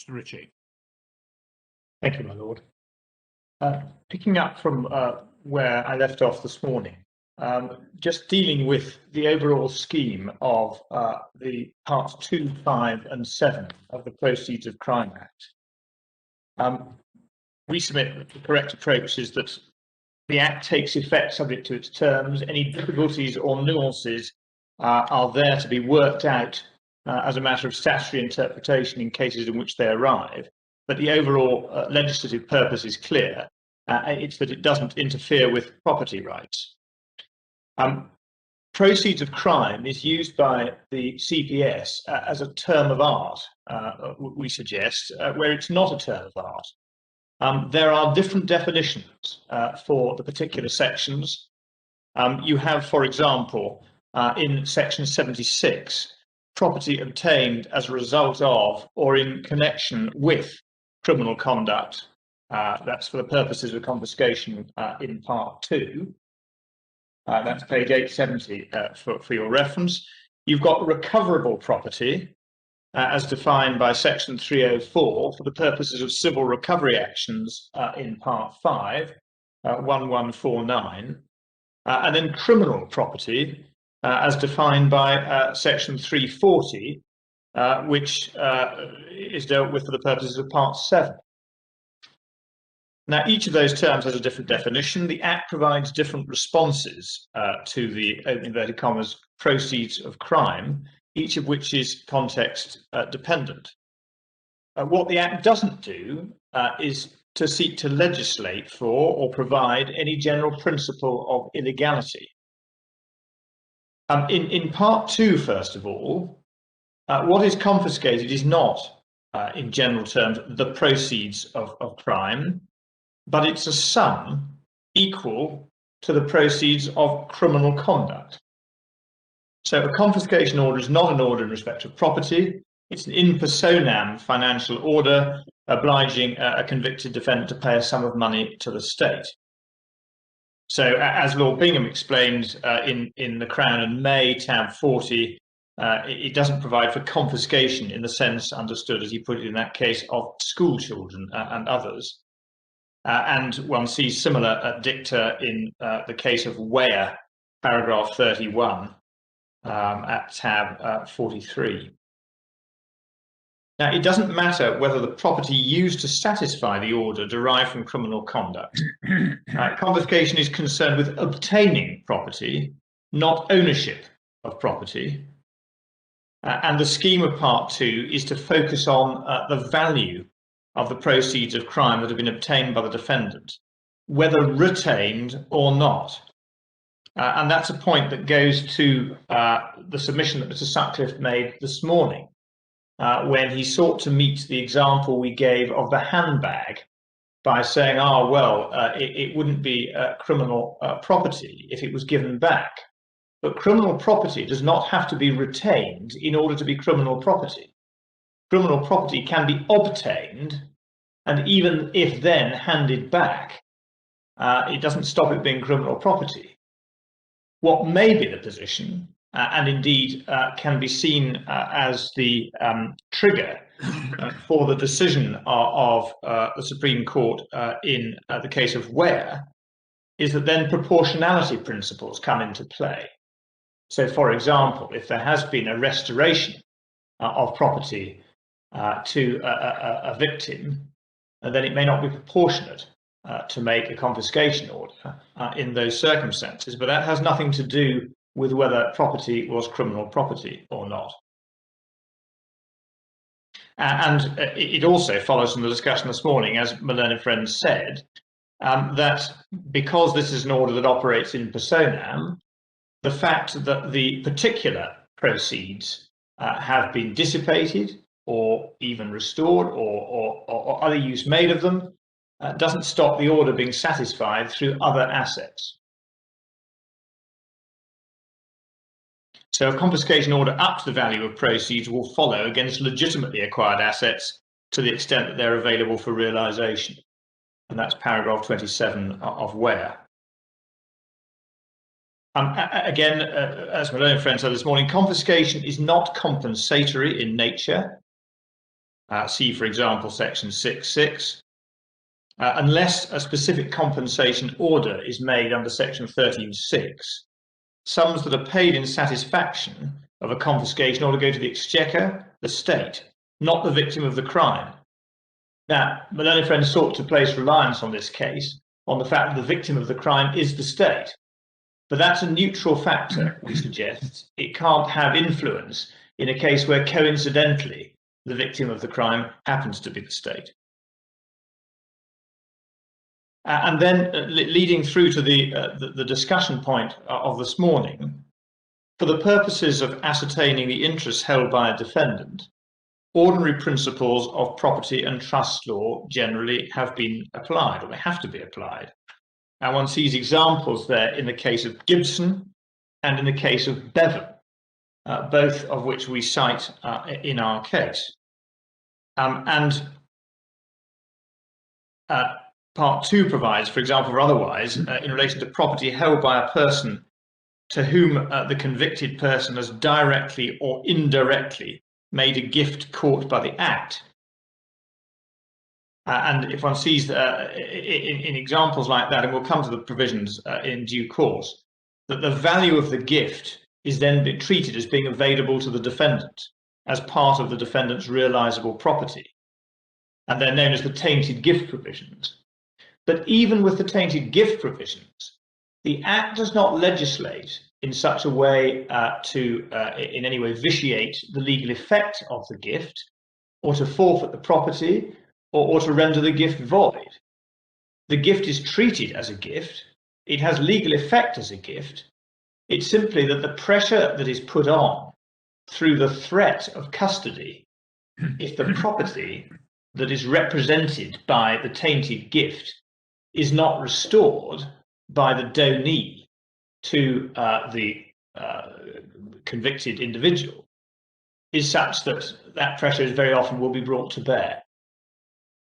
Mr. Ritchie. Thank you, my lord. Picking up from where I left off this morning, just dealing with the overall scheme of the parts 2, 5 and 7 of the Proceeds of Crime Act. We submit that the correct approach is that the Act takes effect subject to its terms. Any difficulties or nuances are there to be worked out as a matter of statutory interpretation in cases in which they arrive. But the overall legislative purpose is clear. It's that it doesn't interfere with property rights. Proceeds of crime is used by the CPS as a term of art, we suggest, where it's not a term of art. There are different definitions for the particular sections. You have, for example, in section 76, property obtained as a result of or in connection with criminal conduct. That's for the purposes of confiscation in part 2. That's page 870 for your reference. You've got recoverable property as defined by section 304 for the purposes of civil recovery actions in part 5, 1149. And then criminal property as defined by section 340, which is dealt with for the purposes of part 7. Now, each of those terms has a different definition. The Act provides different responses to the, open inverted commas, proceeds of crime, each of which is context dependent. What the Act doesn't do is to seek to legislate for or provide any general principle of illegality. In part 2, first of all, what is confiscated is not, in general terms, the proceeds of crime, but it's a sum equal to the proceeds of criminal conduct. So a confiscation order is not an order in respect of property. It's an in personam financial order obliging a convicted defendant to pay a sum of money to the state. So as Lord Bingham explained in the Crown and May, tab 40, it doesn't provide for confiscation in the sense understood, as he put it in that case, of school children and others. And one sees similar dicta in the case of Weyer, paragraph 31, at tab 43. Now, it doesn't matter whether the property used to satisfy the order derived from criminal conduct. Confiscation is concerned with obtaining property, not ownership of property. And the scheme of part 2 is to focus on the value of the proceeds of crime that have been obtained by the defendant, whether retained or not. And that's a point that goes to the submission that Mr. Sutcliffe made this morning, when he sought to meet the example we gave of the handbag by saying, it wouldn't be criminal property if it was given back. But criminal property does not have to be retained in order to be criminal property. Criminal property can be obtained, and even if then handed back, it doesn't stop it being criminal property. What may be the position, and indeed can be seen as the trigger for the decision of the Supreme Court in the case of Weyer, is that then proportionality principles come into play. So, for example, if there has been a restoration of property to a victim, then it may not be proportionate to make a confiscation order in those circumstances, but that has nothing to do with whether property was criminal property or not. And it also follows from the discussion this morning, as my learned friend said, that because this is an order that operates in personam, the fact that the particular proceeds have been dissipated or even restored or other use made of them doesn't stop the order being satisfied through other assets. So a confiscation order up to the value of proceeds will follow against legitimately acquired assets to the extent that they're available for realisation. And that's paragraph 27 of Weyer. Again, as my learned friend said this morning, confiscation is not compensatory in nature. See, for example, section 6.6. Unless a specific compensation order is made under section 13.6, sums that are paid in satisfaction of a confiscation order go to the exchequer, the state, not the victim of the crime. Now, my learned friend sought to place reliance on this case on the fact that the victim of the crime is the state. But that's a neutral factor, we suggest. It can't have influence in a case where coincidentally the victim of the crime happens to be the state. And then leading through to the discussion point of this morning, for the purposes of ascertaining the interests held by a defendant, ordinary principles of property and trust law generally have been applied, or they have to be applied. And one sees examples there in the case of Gibson and in the case of Bevan, both of which we cite in our case. Part 2 provides, for example, or otherwise, in relation to property held by a person to whom the convicted person has directly or indirectly made a gift caught by the act. And if one sees in examples like that, and we'll come to the provisions in due course, that the value of the gift is then treated as being available to the defendant as part of the defendant's realizable property. And they're known as the tainted gift provisions. But even with the tainted gift provisions, the Act does not legislate in such a way to in any way vitiate the legal effect of the gift, or to forfeit the property, or to render the gift void. The gift is treated as a gift. It has legal effect as a gift. It's simply that the pressure that is put on through the threat of custody, if the property that is represented by the tainted gift is not restored by the donee to the convicted individual, is such that that pressure very often will be brought to bear.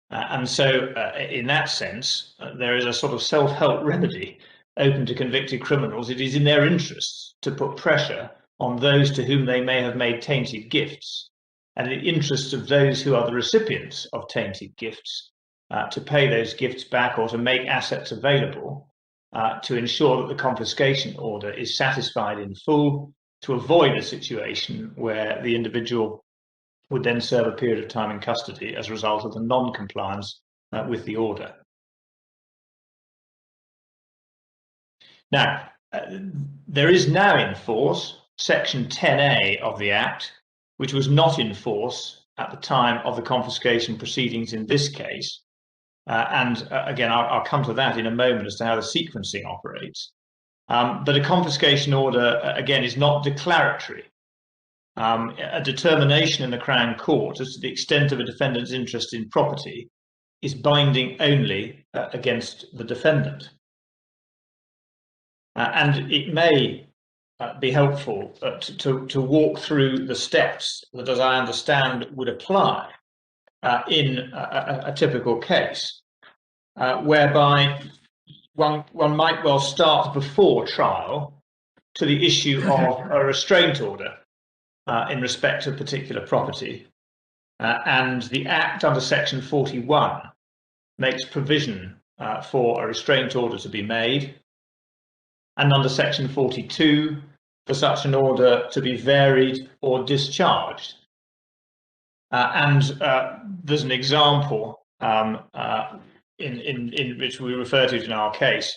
And so in that sense, there is a sort of self-help remedy open to convicted criminals. It is in their interests to put pressure on those to whom they may have made tainted gifts, and in the interests of those who are the recipients of tainted gifts, to pay those gifts back or to make assets available to ensure that the confiscation order is satisfied in full, to avoid a situation where the individual would then serve a period of time in custody as a result of the non-compliance with the order. Now, there is now in force Section 10A of the Act, which was not in force at the time of the confiscation proceedings in this case. Again, I'll come to that in a moment as to how the sequencing operates. But a confiscation order, again, is not declaratory. A determination in the Crown Court as to the extent of a defendant's interest in property is binding only against the defendant. And it may be helpful to walk through the steps that, as I understand, would apply in a typical case, whereby one might well start before trial to the issue of a restraint order in respect of particular property. And the Act under Section 41 makes provision for a restraint order to be made, and under Section 42 for such an order to be varied or discharged. There's an example in which we refer to it in our case,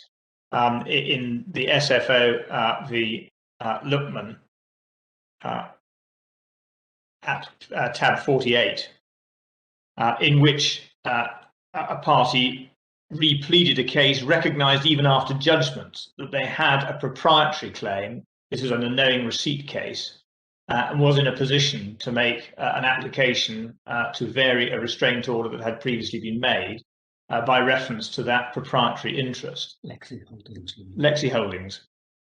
in the SFO v. Lookman at tab 48, in which a party repleaded a case recognised even after judgment that they had a proprietary claim. This was an unknowing receipt case, and was in a position to make an application to vary a restraint order that had previously been made by reference to that proprietary interest. Lexi Holdings,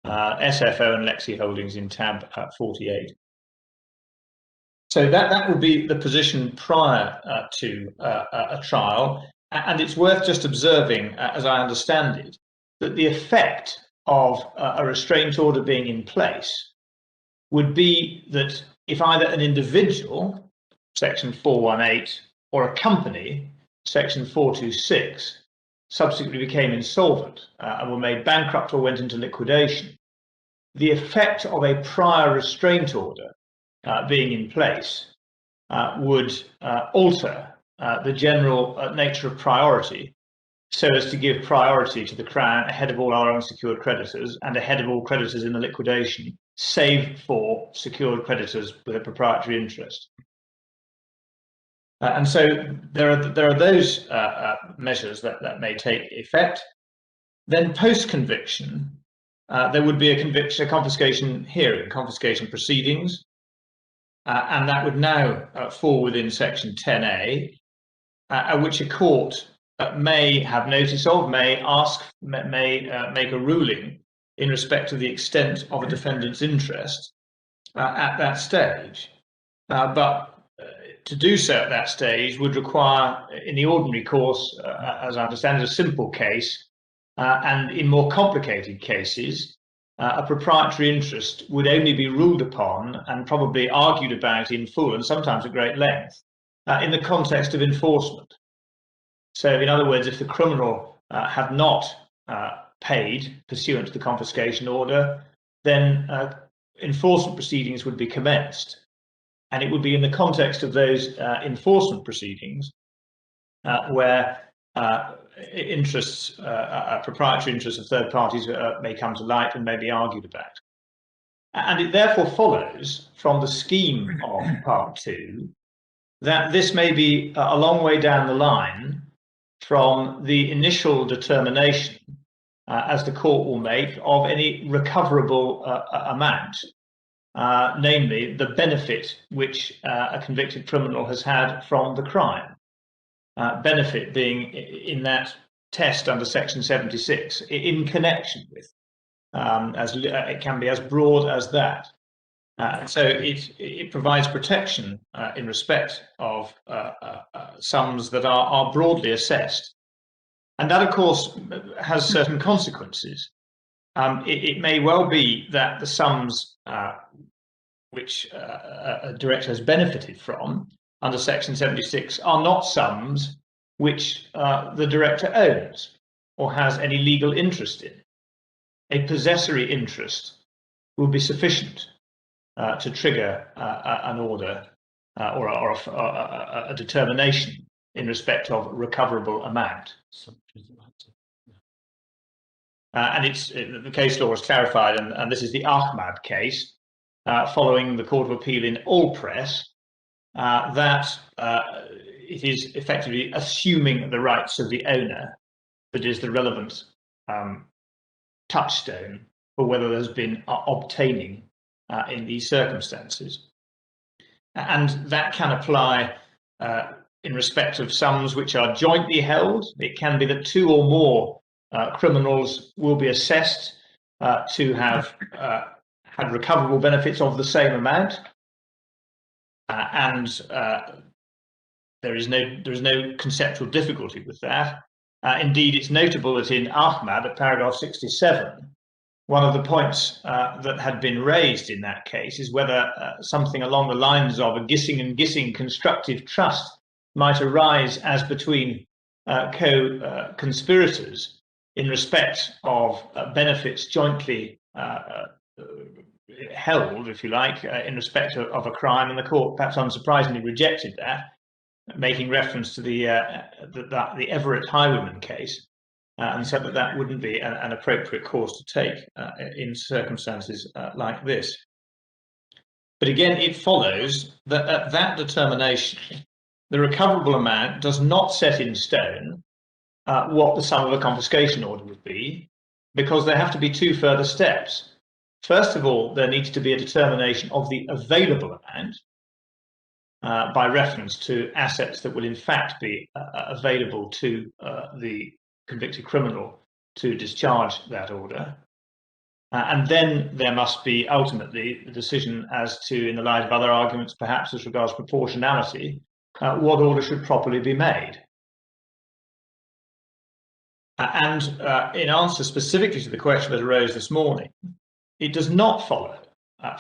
SFO and Lexi Holdings in tab 48. So that would be the position prior to a trial, and it's worth just observing, as I understand it, that the effect of a restraint order being in place would be that if either an individual, Section 418 or a company, section 426, subsequently became insolvent and were made bankrupt or went into liquidation, the effect of a prior restraint order being in place would alter the general nature of priority, so as to give priority to the Crown ahead of all our unsecured creditors and ahead of all creditors in the liquidation, save for secured creditors with a proprietary interest. And so there are those measures that may take effect. Then post-conviction, there would be a confiscation hearing, confiscation proceedings, and that would now fall within section 10A, at which a court may have notice of, may make a ruling in respect to the extent of a defendant's interest at that stage. But to do so at that stage would require, in the ordinary course, as I understand it, a simple case, and in more complicated cases, a proprietary interest would only be ruled upon and probably argued about in full, and sometimes at great length, in the context of enforcement. So, in other words, if the criminal had not paid pursuant to the confiscation order, then enforcement proceedings would be commenced. And it would be in the context of those enforcement proceedings where proprietary interests of third parties may come to light and may be argued about. And it therefore follows from the scheme of Part 2 that this may be a long way down the line from the initial determination, as the court will make, of any recoverable amount, namely the benefit which a convicted criminal has had from the crime. Benefit being in that test under section 76, in connection with, as it can be as broad as that. So it provides protection in respect of sums that are broadly assessed. And that, of course, has certain consequences. It may well be that the sums which a director has benefited from under section 76 are not sums which the director owns or has any legal interest in. A possessory interest will be sufficient to trigger an order or a determination in respect of recoverable amount. And the case law is clarified, and this is the Ahmad case, following the Court of Appeal in Allpress, that it is effectively assuming the rights of the owner that is the relevant touchstone for whether there's been obtaining in these circumstances. And that can apply in respect of sums which are jointly held. It can be that two or more criminals will be assessed to have had recoverable benefits of the same amount, and there is no conceptual difficulty with that. Indeed, it's notable that in Ahmad, at paragraph 67, one of the points that had been raised in that case is whether something along the lines of a Gissing and Gissing constructive trust might arise as between co-conspirators in respect of benefits jointly held, if you like, in respect of a crime, and the court, perhaps unsurprisingly, rejected that, making reference to the Everett Highwayman case, and said that that wouldn't be an appropriate course to take in circumstances like this. But again, it follows that at that determination, the recoverable amount does not set in stone what the sum of a confiscation order would be, because there have to be two further steps. First of all, there needs to be a determination of the available amount by reference to assets that will in fact be available to the convicted criminal to discharge that order. And then there must be ultimately the decision as to, in the light of other arguments, perhaps as regards proportionality, what order should properly be made. And in answer specifically to the question that arose this morning, it does not follow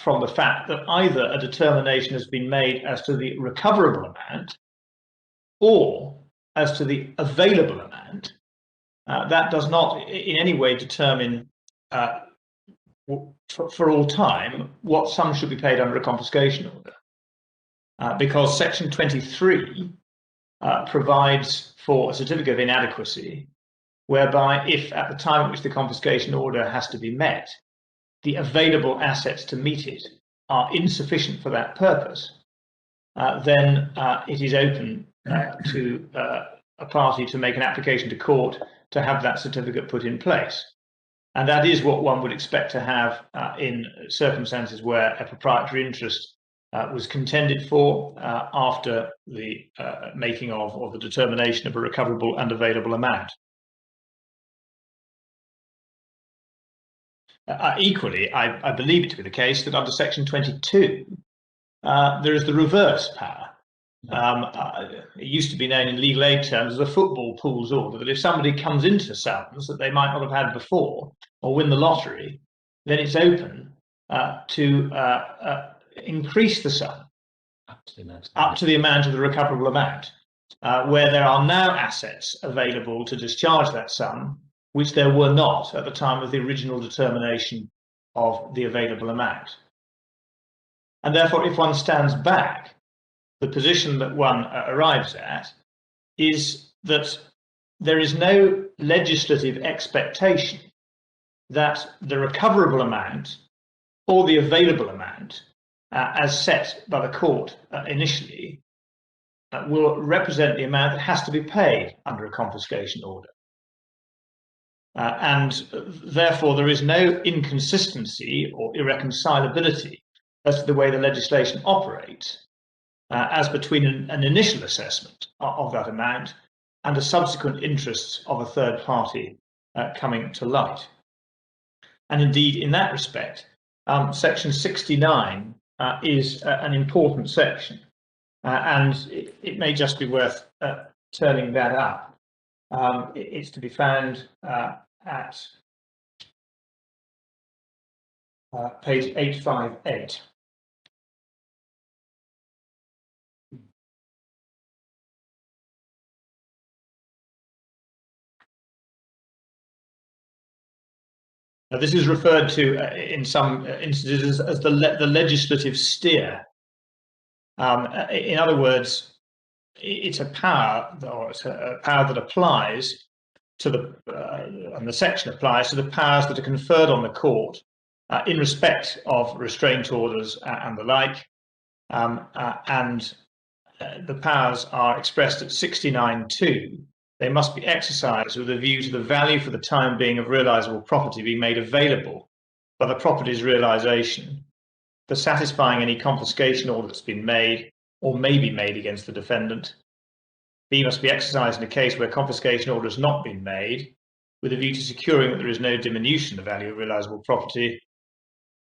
from the fact that either a determination has been made as to the recoverable amount, or as to the available amount, that does not in any way determine for all time what sum should be paid under a confiscation order, because Section 23 provides for a certificate of inadequacy, whereby if at the time at which the confiscation order has to be met, the available assets to meet it are insufficient for that purpose, then it is open to a party to make an application to court to have that certificate put in place. And that is what one would expect to have in circumstances where a proprietary interest was contended for after the making of or the determination of a recoverable and available amount. Equally, I believe it to be the case that under Section 22, there is the reverse power. It used to be known in legal aid terms as a football pool's order, that if somebody comes into sums that they might not have had before or win the lottery, then it's open to increase the sum up to the amount of the recoverable amount, where there are now assets available to discharge that sum, which there were not at the time of the original determination of the available amount. And therefore, if one stands back, the position that one arrives at is that there is no legislative expectation that the recoverable amount or the available amount, as set by the court initially, will represent the amount that has to be paid under a confiscation order. And therefore, there is no inconsistency or irreconcilability as to the way the legislation operates, as between an initial assessment of that amount and the subsequent interests of a third party coming to light. And indeed, in that respect, Section 69 is an important section, and it may just be worth turning that up. It's to be found at page 858. This is referred to in some instances as the legislative steer. In other words, it's a power, or it's a power that applies to the, and the section applies to the powers that are conferred on the court in respect of restraint orders and the like, and the powers are expressed at 69(2). They must be exercised with a view to the value for the time being of realizable property being made available by the property's realization, for satisfying any confiscation order that's been made or may be made against the defendant. B must be exercised in a case where confiscation order has not been made, with a view to securing that there is no diminution in the value of realizable property.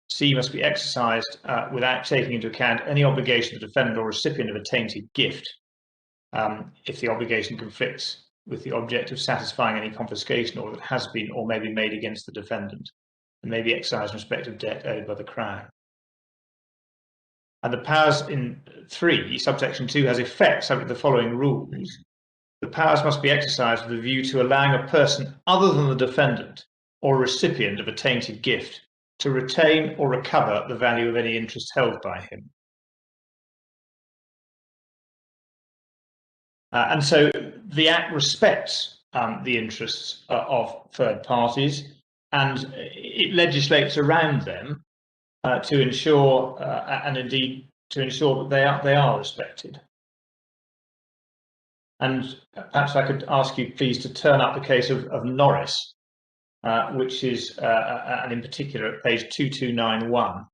C must be exercised without taking into account any obligation of the defendant or recipient of a tainted gift, if the obligation conflicts with the object of satisfying any confiscation order that has been or may be made against the defendant, and may be exercised in respect of debt owed by the Crown. And the powers in 3, subsection 2, has effect subject to the following rules. The powers must be exercised with a view to allowing a person other than the defendant or recipient of a tainted gift to retain or recover the value of any interest held by him. And so the Act respects the interests of third parties, and it legislates around them to ensure, and indeed to ensure that they are respected. And perhaps I could ask you, please, to turn up the case of Norris, which is, and in particular, at page 2291.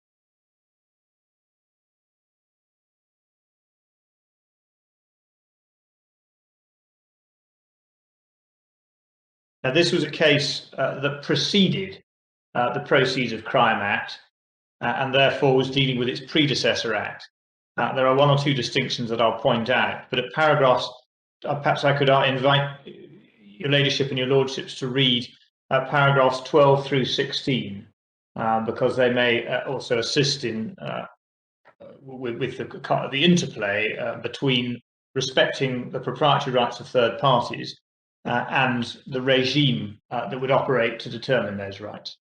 Now, this was a case that preceded the Proceeds of Crime Act, and therefore was dealing with its predecessor act. There are one or two distinctions that I'll point out, but at paragraphs, perhaps I could invite your ladyship and your lordships to read paragraphs 12 through 16, because they may also assist in with the interplay between respecting the proprietary rights of third parties and the regime that would operate to determine those rights.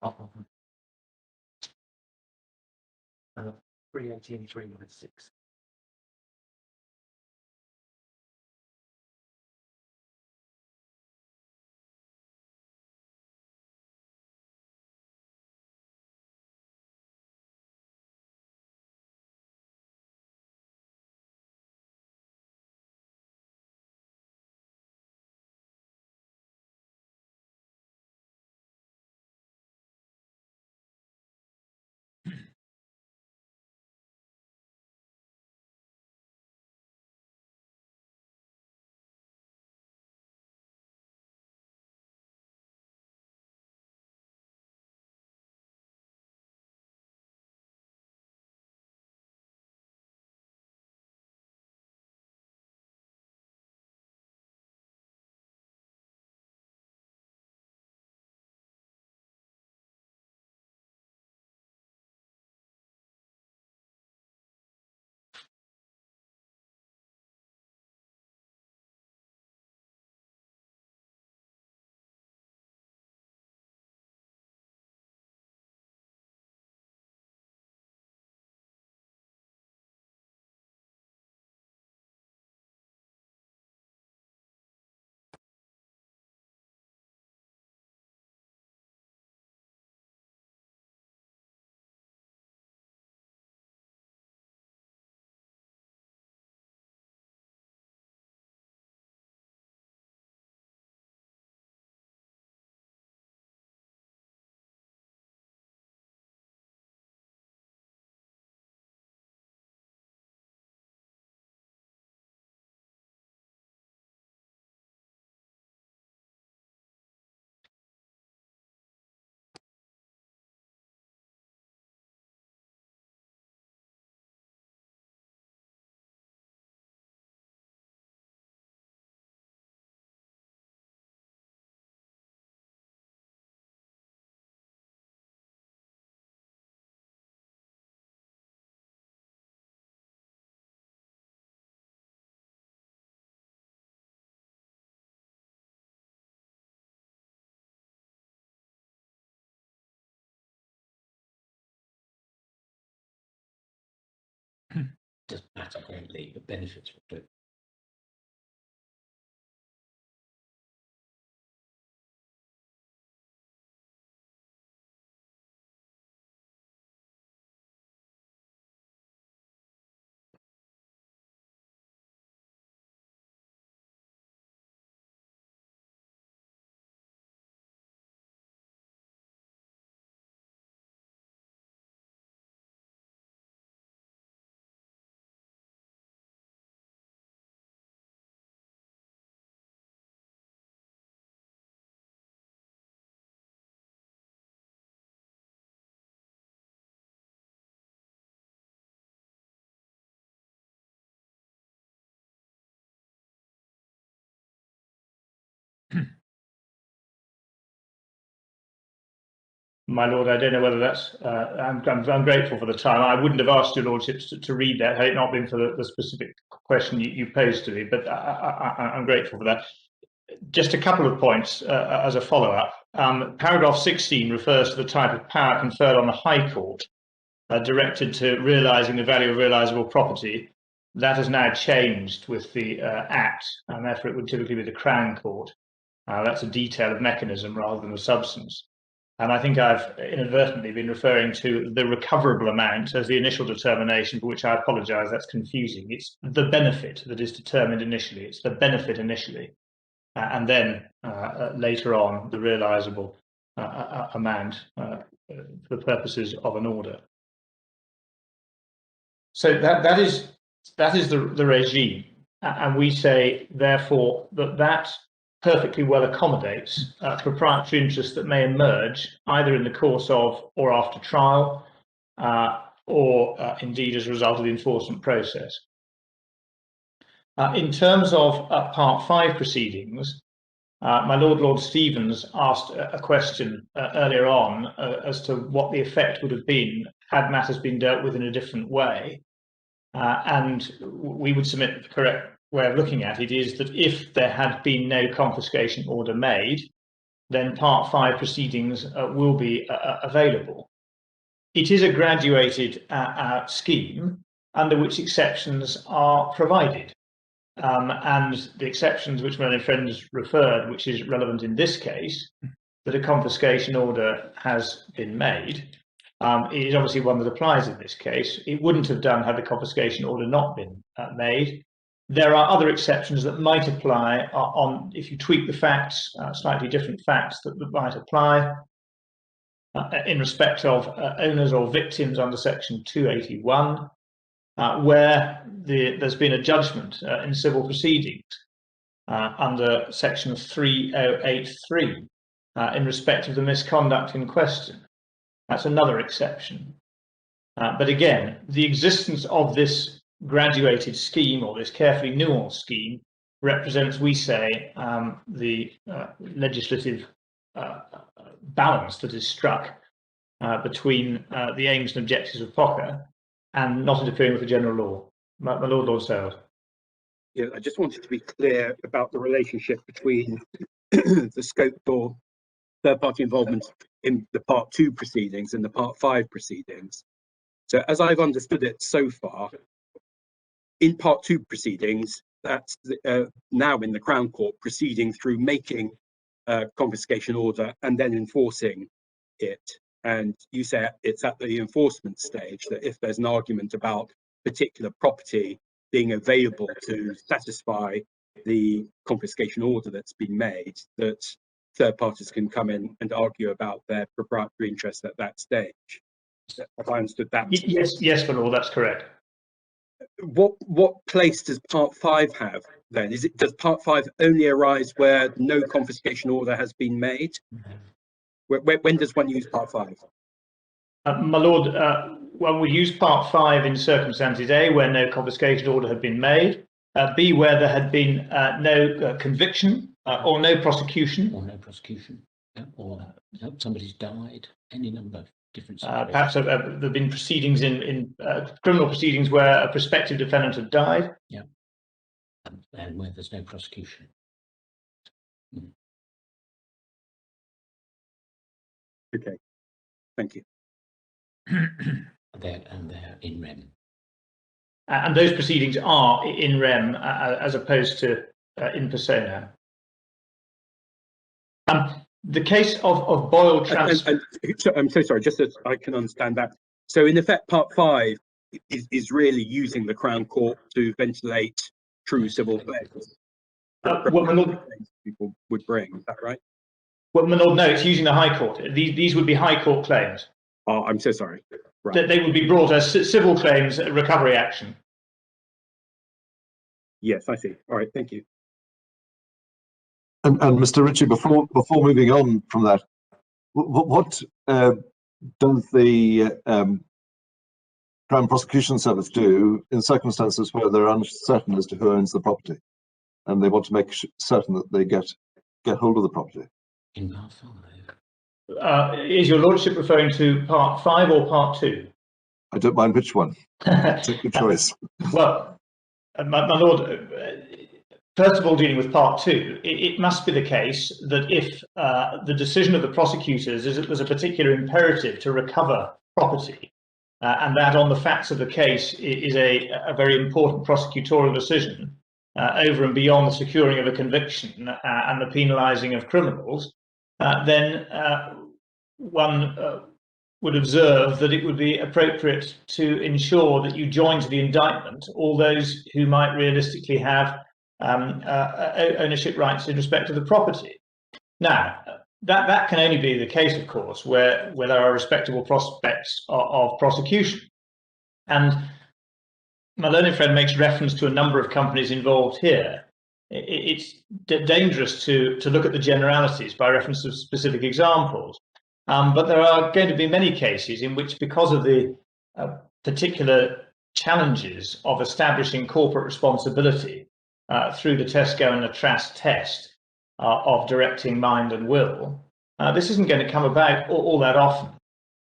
Oh, 318.396. Doesn't matter greatly, but benefits will do. My lord, I don't know whether that's. I'm grateful for the time. I wouldn't have asked your lordships to read that had it not been for the specific question you posed to me, but I'm grateful for that. Just a couple of points as a follow-up. Paragraph 16 refers to the type of power conferred on the High Court directed to realising the value of realisable property. That has now changed with the Act, and therefore it would typically be the Crown Court. That's a detail of mechanism rather than a substance. And I think I've inadvertently been referring to the recoverable amount as the initial determination, for which I apologise, that's confusing. It's the benefit that is determined initially. It's the benefit initially. And then later on, the realisable amount for the purposes of an order. So that is the regime. And we say, therefore, that perfectly well accommodates proprietary interests that may emerge either in the course of or after trial, or indeed as a result of the enforcement process. In terms of Part 5 proceedings, my Lord Stevens asked a question earlier on as to what the effect would have been had matters been dealt with in a different way. And we would submit that the correct way of looking at it is that if there had been no confiscation order made, then Part 5 proceedings will be available. It is a graduated scheme under which exceptions are provided. And the exceptions which my friend has referred, which is relevant in this case, that a confiscation order has been made, is obviously one that applies in this case. It wouldn't have done had the confiscation order not been made. There are other exceptions that might apply on if you tweak the facts, slightly different facts that might apply in respect of owners or victims under Section 281, where there's been a judgment in civil proceedings under Section 3083 in respect of the misconduct in question. That's another exception. But again, the existence of this graduated scheme or this carefully nuanced scheme represents, we say, the legislative balance that is struck between the aims and objectives of POCA and not interfering with the general law. My Lord Sales. Yeah, I just wanted to be clear about the relationship between the scope for third-party involvement in the Part 2 proceedings and the Part 5 proceedings. So as I've understood it so far, in Part 2 proceedings, that's now in the Crown Court proceeding through making a confiscation order and then enforcing it. And you say it's at the enforcement stage that if there's an argument about particular property being available to satisfy the confiscation order that's been made, that third parties can come in and argue about their proprietary interest at that stage. Have I understood that? Yes, my Lord, that's correct. What place does Part 5 have then? Does Part 5 only arise where no confiscation order has been made? When does one use Part 5? My Lord, well, we use Part 5 in circumstances A, where no confiscation order had been made, B, where there had been no conviction or no prosecution. Or no prosecution, or somebody's died, any number of different perhaps there have been proceedings in criminal proceedings where a prospective defendant had died. Yeah, and where there's no prosecution. Okay, thank you. They're in rem. And those proceedings are in rem as opposed to in persona. The case of Boyle transfer. I'm so sorry, just so I can understand that. So in effect, Part 5 is really using the Crown Court to ventilate true civil claims. People would bring, is that right? Well, my Lord, no, it's using the High Court. These would be High Court claims. Oh, I'm so sorry. Right. They would be brought as civil claims, recovery action. Yes, I see. All right, thank you. And Mr. Ritchie, before moving on from that, what does the Crown Prosecution Service do in circumstances where they're uncertain as to who owns the property, and they want to make certain that they get hold of the property? In Part 5. Is your Lordship referring to Part 5 or Part 2? I don't mind which one. Take your choice. Well, my Lord, first of all, dealing with Part 2, it must be the case that if the decision of the prosecutors is that there's a particular imperative to recover property, and that on the facts of the case is a very important prosecutorial decision, over and beyond the securing of a conviction and the penalising of criminals, then one would observe that it would be appropriate to ensure that you join to the indictment all those who might realistically have ownership rights in respect to the property. Now, that can only be the case, of course, where there are respectable prospects of prosecution. And my learned friend makes reference to a number of companies involved here. It's dangerous to look at the generalities by reference to specific examples. But there are going to be many cases in which, because of the particular challenges of establishing corporate responsibility through the Tesco and the Trask test of directing mind and will, this isn't going to come about all that often.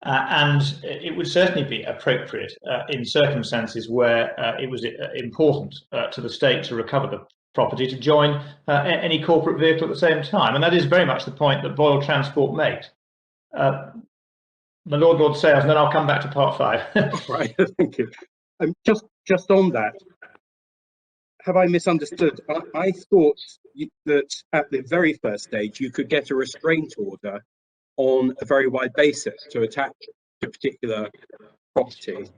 And it would certainly be appropriate in circumstances where it was important to the state to recover the property to join any corporate vehicle at the same time. And that is very much the point that Boyle Transport makes. My Lord Sayles, and then I'll come back to part 5. Right, thank you. Just on that, have I misunderstood? I thought that at the very first stage you could get a restraint order on a very wide basis to attach to particular property.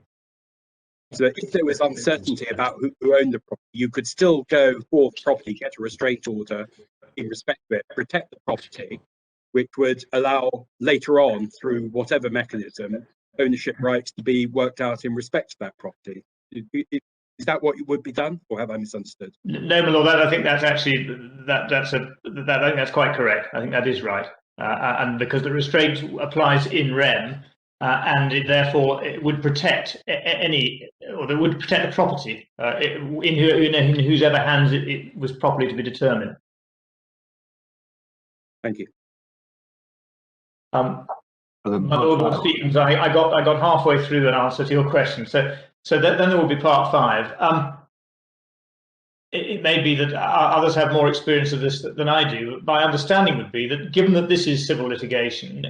So if there was uncertainty about who owned the property, you could still go for the property, get a restraint order in respect of it, protect the property, which would allow later on, through whatever mechanism, ownership rights to be worked out in respect to that property. Is that what would be done, or have I misunderstood? No, my lord, I think that's actually I think that's quite correct. I think that is right, and because the restraint applies in rem, and it would protect it would protect the property in whosever hands it was properly to be determined. Thank you. My Lord Stevens, I got halfway through an answer to your question, so then there will be part 5. It may be that others have more experience of this than I do. My understanding would be that, given that this is civil litigation,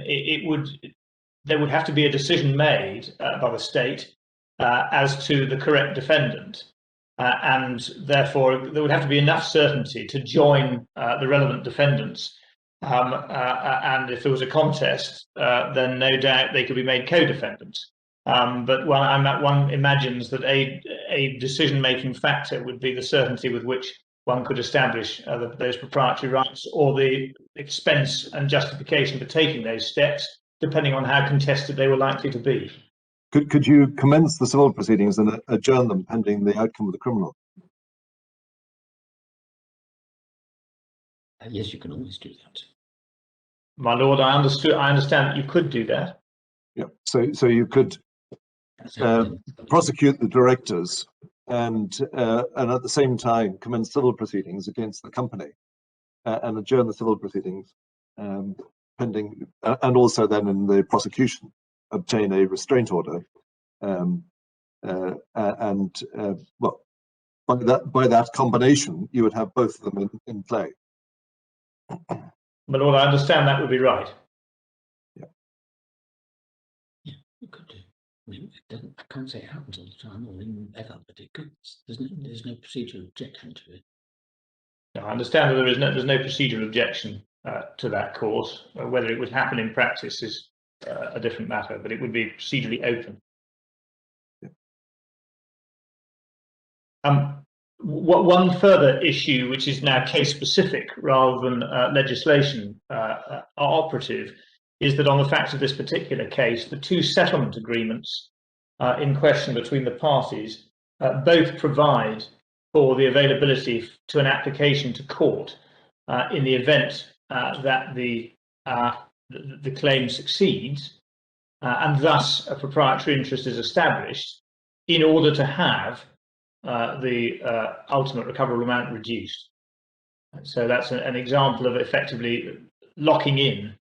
there would have to be a decision made by the state as to the correct defendant, and therefore there would have to be enough certainty to join the relevant defendants. And if there was a contest, then no doubt they could be made co-defendants. But one imagines that a decision-making factor would be the certainty with which one could establish those proprietary rights, or the expense and justification for taking those steps, depending on how contested they were likely to be. Could you commence the civil proceedings and adjourn them pending the outcome of the criminal? Yes, you can always do that. My lord, I understand that you could do that. Yeah. So you could prosecute the directors and at the same time commence civil proceedings against the company and adjourn the civil proceedings pending, and also then in the prosecution obtain a restraint order, well, by that combination you would have both of them in play. My lord, I understand that would be right. Yeah, you could do. I mean, I can't say it happens all the time or even ever, but it could. There's no procedural objection to it. No, I understand that there's no procedural objection to that course. Whether it would happen in practice is a different matter, but it would be procedurally open. Yeah. One further issue, which is now case-specific rather than legislation operative, is that on the facts of this particular case, the 2 settlement agreements in question between the parties both provide for the availability to an application to court in the event that the claim succeeds, and thus a proprietary interest is established, in order to have the ultimate recoverable amount reduced. So that's an example of effectively locking in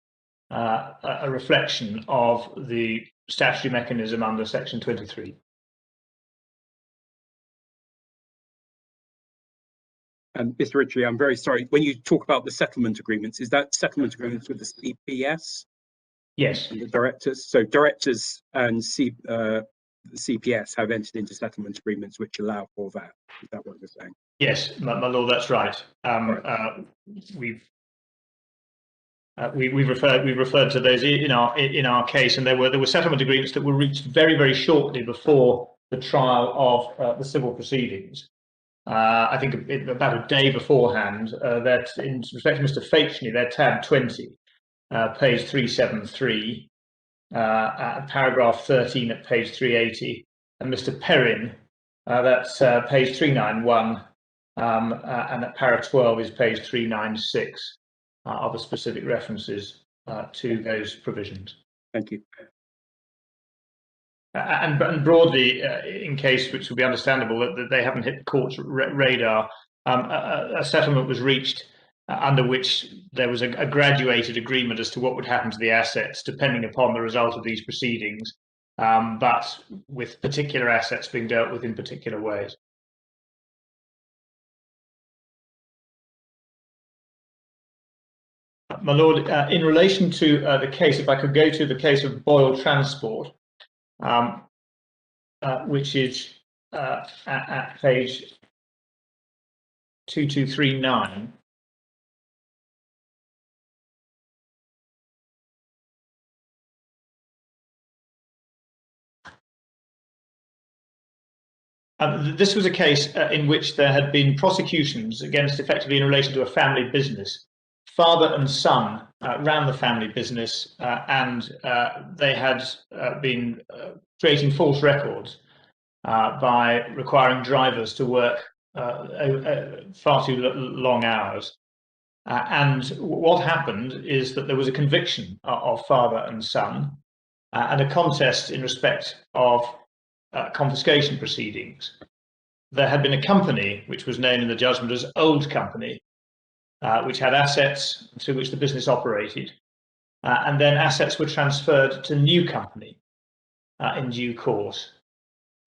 a reflection of the statutory mechanism under Section 23. And Mr. Ritchie, I'm very sorry, when you talk about the settlement agreements, is that settlement agreements with the CPS? Yes. And the directors? So directors and the CPS have entered into settlement agreements which allow for that. Is that what you're saying? Yes, my lord, that's right. We've referred to those in our case, and there were settlement agreements that were reached very shortly before the trial of the civil proceedings. I think about a day beforehand. That in respect to Mr. Fachny, they're tab 20, page 373, paragraph 13 at page 380, and Mr. Perrin, that's page 391, and at para 12 is page 396. Are the specific references to those provisions. Thank you. And broadly, in case which would be understandable that they haven't hit the court's radar, a settlement was reached under which there was a graduated agreement as to what would happen to the assets depending upon the result of these proceedings, but with particular assets being dealt with in particular ways. My lord, in relation to the case, if I could go to the case of Boyle Transport, which is at page 2239. This was a case in which there had been prosecutions against, effectively in relation to a family business. Father and son ran the family business, and they had been creating false records by requiring drivers to work far too long hours. And what happened is that there was a conviction of father and son, and a contest in respect of confiscation proceedings. There had been a company which was named in the judgment as Old Company, which had assets through which the business operated, and then assets were transferred to New Company in due course.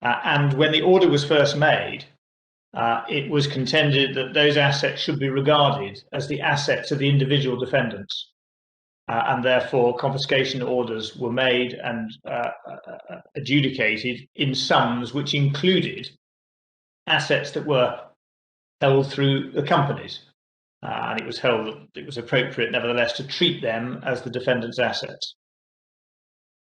And when the order was first made, it was contended that those assets should be regarded as the assets of the individual defendants, and therefore confiscation orders were made and adjudicated in sums which included assets that were held through the companies. And it was held that it was appropriate, nevertheless, to treat them as the defendant's assets.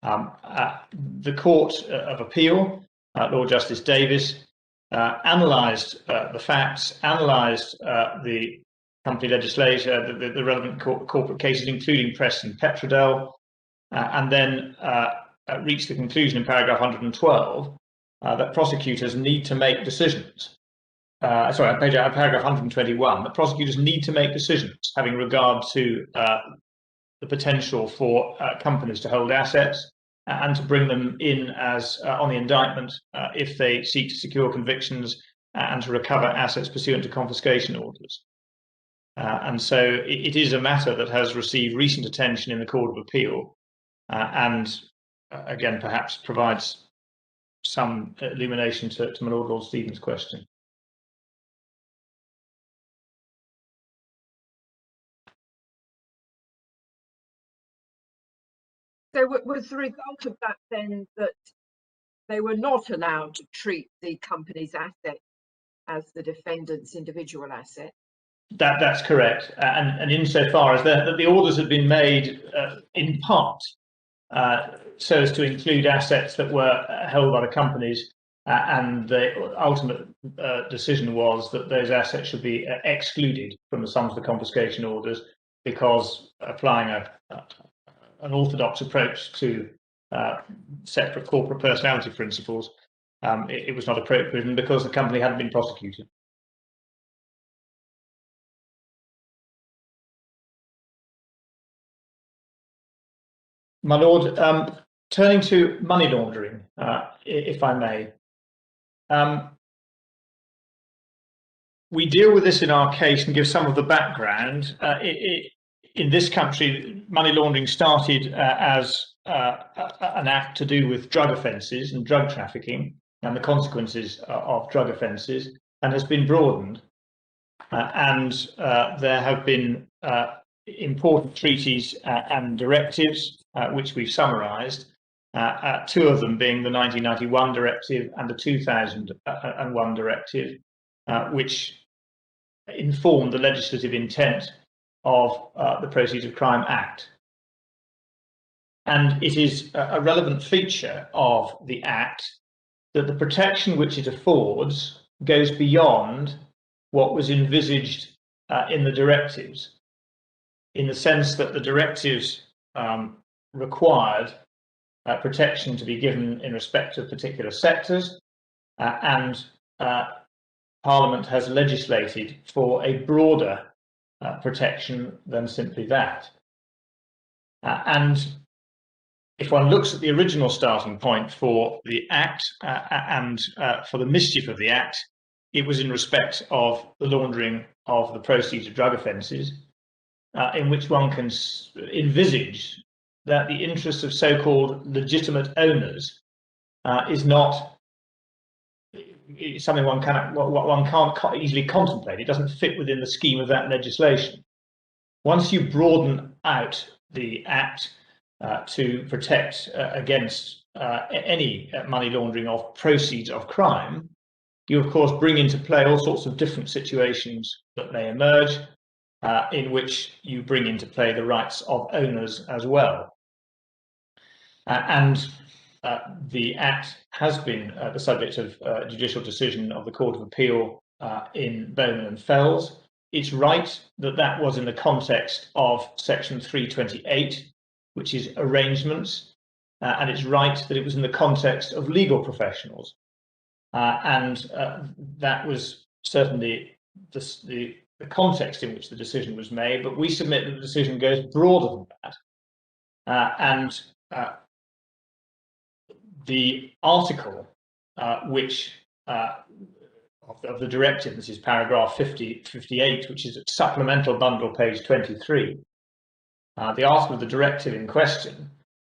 The Court of Appeal, Lord Justice Davis, analysed the facts, analysed the company legislation, the relevant corporate cases, including Preston Petrodel, and then reached the conclusion in paragraph 112 that prosecutors need to make decisions. Paragraph 121, that prosecutors need to make decisions having regard to the potential for companies to hold assets and to bring them in as on the indictment if they seek to secure convictions and to recover assets pursuant to confiscation orders. And so it is a matter that has received recent attention in the Court of Appeal and again perhaps provides some illumination to my Lord Stephen's question. So was the result of that then that they were not allowed to treat the company's assets as the defendant's individual asset? That's correct. And insofar as the orders had been made in part so as to include assets that were held by the companies, and the ultimate decision was that those assets should be excluded from the sums of the confiscation orders, because applying an orthodox approach to separate corporate personality principles, it was not appropriate, and because the company hadn't been prosecuted. My Lord, turning to money laundering, if I may. We deal with this in our case and give some of the background. In this country, money laundering started as an act to do with drug offences and drug trafficking and the consequences of drug offences, and has been broadened. And there have been important treaties and directives, which we've summarised, two of them being the 1991 directive and the 2001 directive, which informed the legislative intent of the Proceeds of Crime Act. And it is a relevant feature of the Act that the protection which it affords goes beyond what was envisaged in the directives, in the sense that the directives required protection to be given in respect of particular sectors, and Parliament has legislated for a broader protection than simply that. And if one looks at the original starting point for the Act and for the mischief of the Act, it was in respect of the laundering of the proceeds of drug offences, in which one can envisage that the interests of so-called legitimate owners is not something one can't easily contemplate. It doesn't fit within the scheme of that legislation. Once you broaden out the Act to protect against any money laundering of proceeds of crime, you of course bring into play all sorts of different situations that may emerge, in which you bring into play the rights of owners as well. And the Act has been the subject of judicial decision of the Court of Appeal in Bowman and Fells. It's right that that was in the context of Section 328, which is arrangements, and it's right that it was in the context of legal professionals. And that was certainly the context in which the decision was made, but we submit that the decision goes broader than that. The article which of the directive, this is paragraph 58, which is at supplemental bundle page 23. The article of the directive in question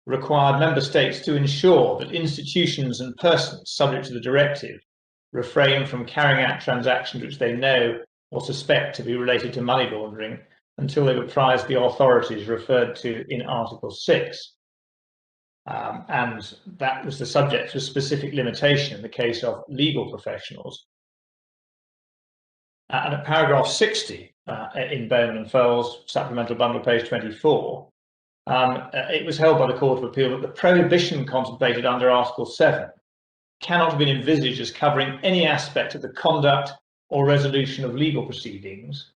required member states to ensure that institutions and persons subject to the directive refrain from carrying out transactions which they know or suspect to be related to money laundering until they've apprised the authorities referred to in Article 6. And that was the subject of a specific limitation in the case of legal professionals. And at paragraph 60 in Bowman and Fells, supplemental bundle page 24, it was held by the Court of Appeal that the prohibition contemplated under Article 7 cannot have been envisaged as covering any aspect of the conduct or resolution of legal proceedings,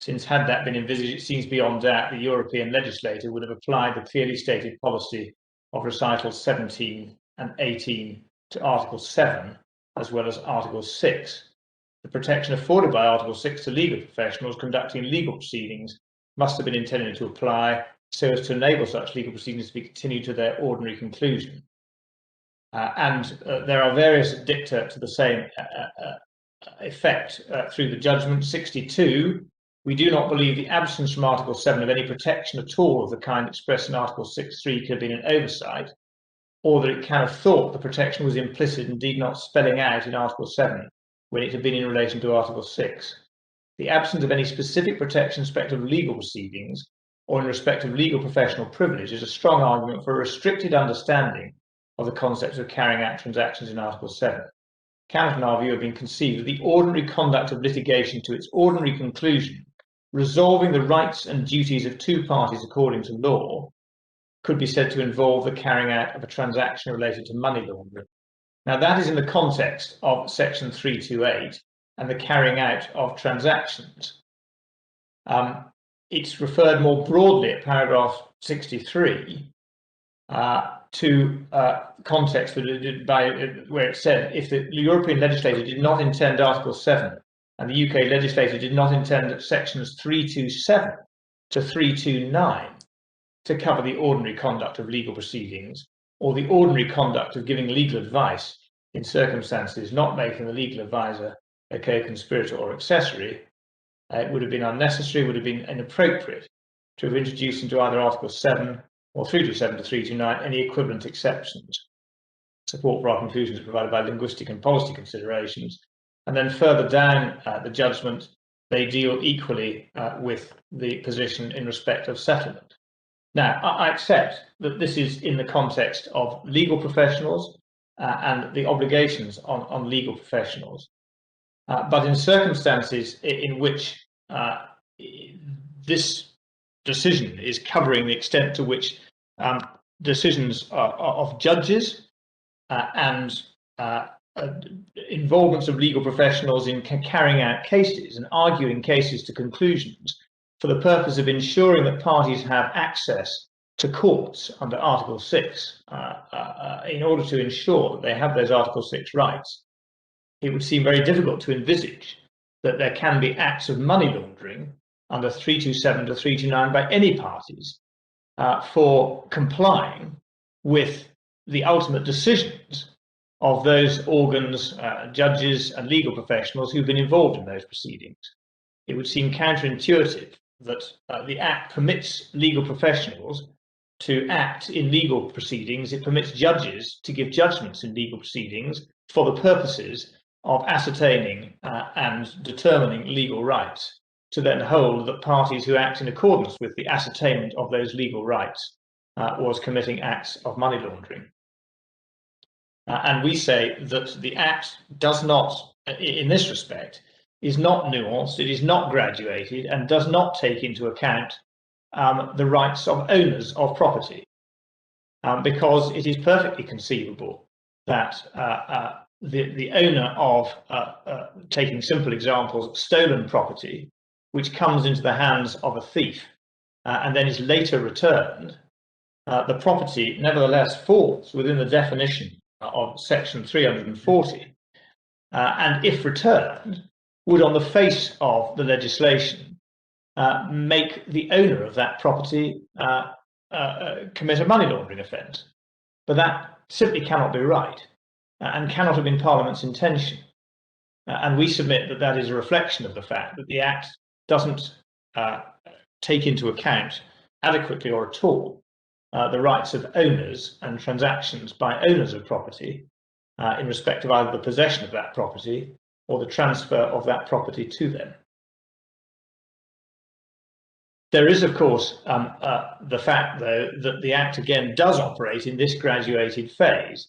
since had that been envisaged, it seems beyond doubt the European legislator would have applied the clearly stated policy of recitals 17 and 18 to Article 7, as well as Article 6. The protection afforded by Article 6 to legal professionals conducting legal proceedings must have been intended to apply so as to enable such legal proceedings to be continued to their ordinary conclusion. There are various dicta to the same effect through the judgment. 62, we do not believe the absence from Article 7 of any protection at all of the kind expressed in Article 6.3 could have been an oversight, or that it can have thought the protection was implicit, indeed not spelling out in Article 7 when it had been in relation to Article 6. The absence of any specific protection in respect of legal proceedings or in respect of legal professional privilege is a strong argument for a restricted understanding of the concepts of carrying out transactions in Article 7. Cannot, in our view, have been conceived that the ordinary conduct of litigation to its ordinary conclusion, resolving the rights and duties of two parties according to law, could be said to involve the carrying out of a transaction related to money laundering. Now, that is in the context of Section 328 and the carrying out of transactions. It's referred more broadly at paragraph 63 to context where it said if the European legislator did not intend Article 7 and the UK legislator did not intend sections 327 to 329 to cover the ordinary conduct of legal proceedings or the ordinary conduct of giving legal advice in circumstances not making the legal advisor a co-conspirator or accessory, it would have been unnecessary, would have been inappropriate to have introduced into either Article 7 or 327 to 329 any equivalent exceptions. Support for our conclusions is provided by linguistic and policy considerations. And then further down the judgment, they deal equally with the position in respect of settlement. Now, I accept that this is in the context of legal professionals and the obligations on legal professionals. but in circumstances in which this decision is covering the extent to which decisions of judges and involvements of legal professionals in carrying out cases and arguing cases to conclusions for the purpose of ensuring that parties have access to courts under Article 6 in order to ensure that they have those Article 6 rights, it would seem very difficult to envisage that there can be acts of money laundering under 327 to 329 by any parties for complying with the ultimate decisions of those organs, judges and legal professionals who've been involved in those proceedings. It would seem counterintuitive that the Act permits legal professionals to act in legal proceedings. It permits judges to give judgments in legal proceedings for the purposes of ascertaining and determining legal rights, to then hold that parties who act in accordance with the ascertainment of those legal rights was committing acts of money laundering. And we say that the Act does not, in this respect, is not nuanced, it is not graduated, and does not take into account the rights of owners of property, because it is perfectly conceivable that the owner of, taking simple examples, stolen property, which comes into the hands of a thief and then is later returned, the property nevertheless falls within the definition of section 340, and if returned, would on the face of the legislation make the owner of that property commit a money laundering offence. But that simply cannot be right and cannot have been Parliament's intention. And we submit that that is a reflection of the fact that the Act doesn't take into account adequately or at all the rights of owners and transactions by owners of property in respect of either the possession of that property or the transfer of that property to them. There is, of course, the fact, though, that the Act again does operate in this graduated phase,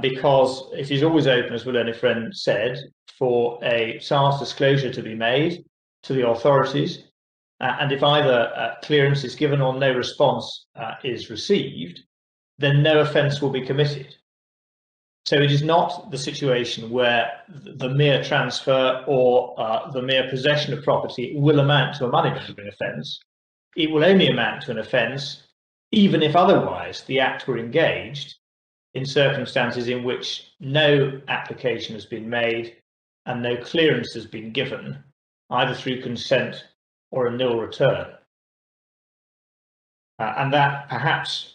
because it is always open, as my learned friend said, for a SARS disclosure to be made to the authorities, and if either clearance is given or no response is received, then no offence will be committed. So it is not the situation where the mere transfer or the mere possession of property will amount to a money laundering offence. It will only amount to an offence even if otherwise the Act were engaged in circumstances in which no application has been made and no clearance has been given, either through consent or a nil return. And that perhaps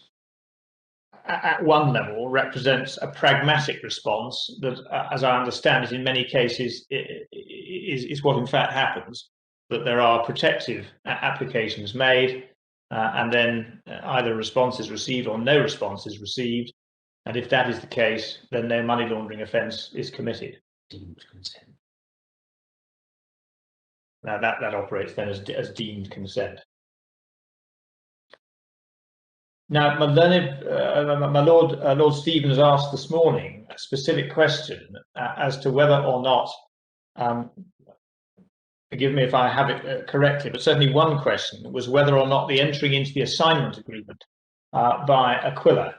at one level represents a pragmatic response that, as I understand it, in many cases is what in fact happens, that there are protective applications made and then either a response is received or no response is received. And if that is the case, then no money laundering offence is committed. Deemed consent. Now that operates then as deemed consent. Now, Lord Stevens asked this morning a specific question as to whether or not, forgive me if I have it correctly, but certainly one question was whether or not the entering into the assignment agreement by Aquila.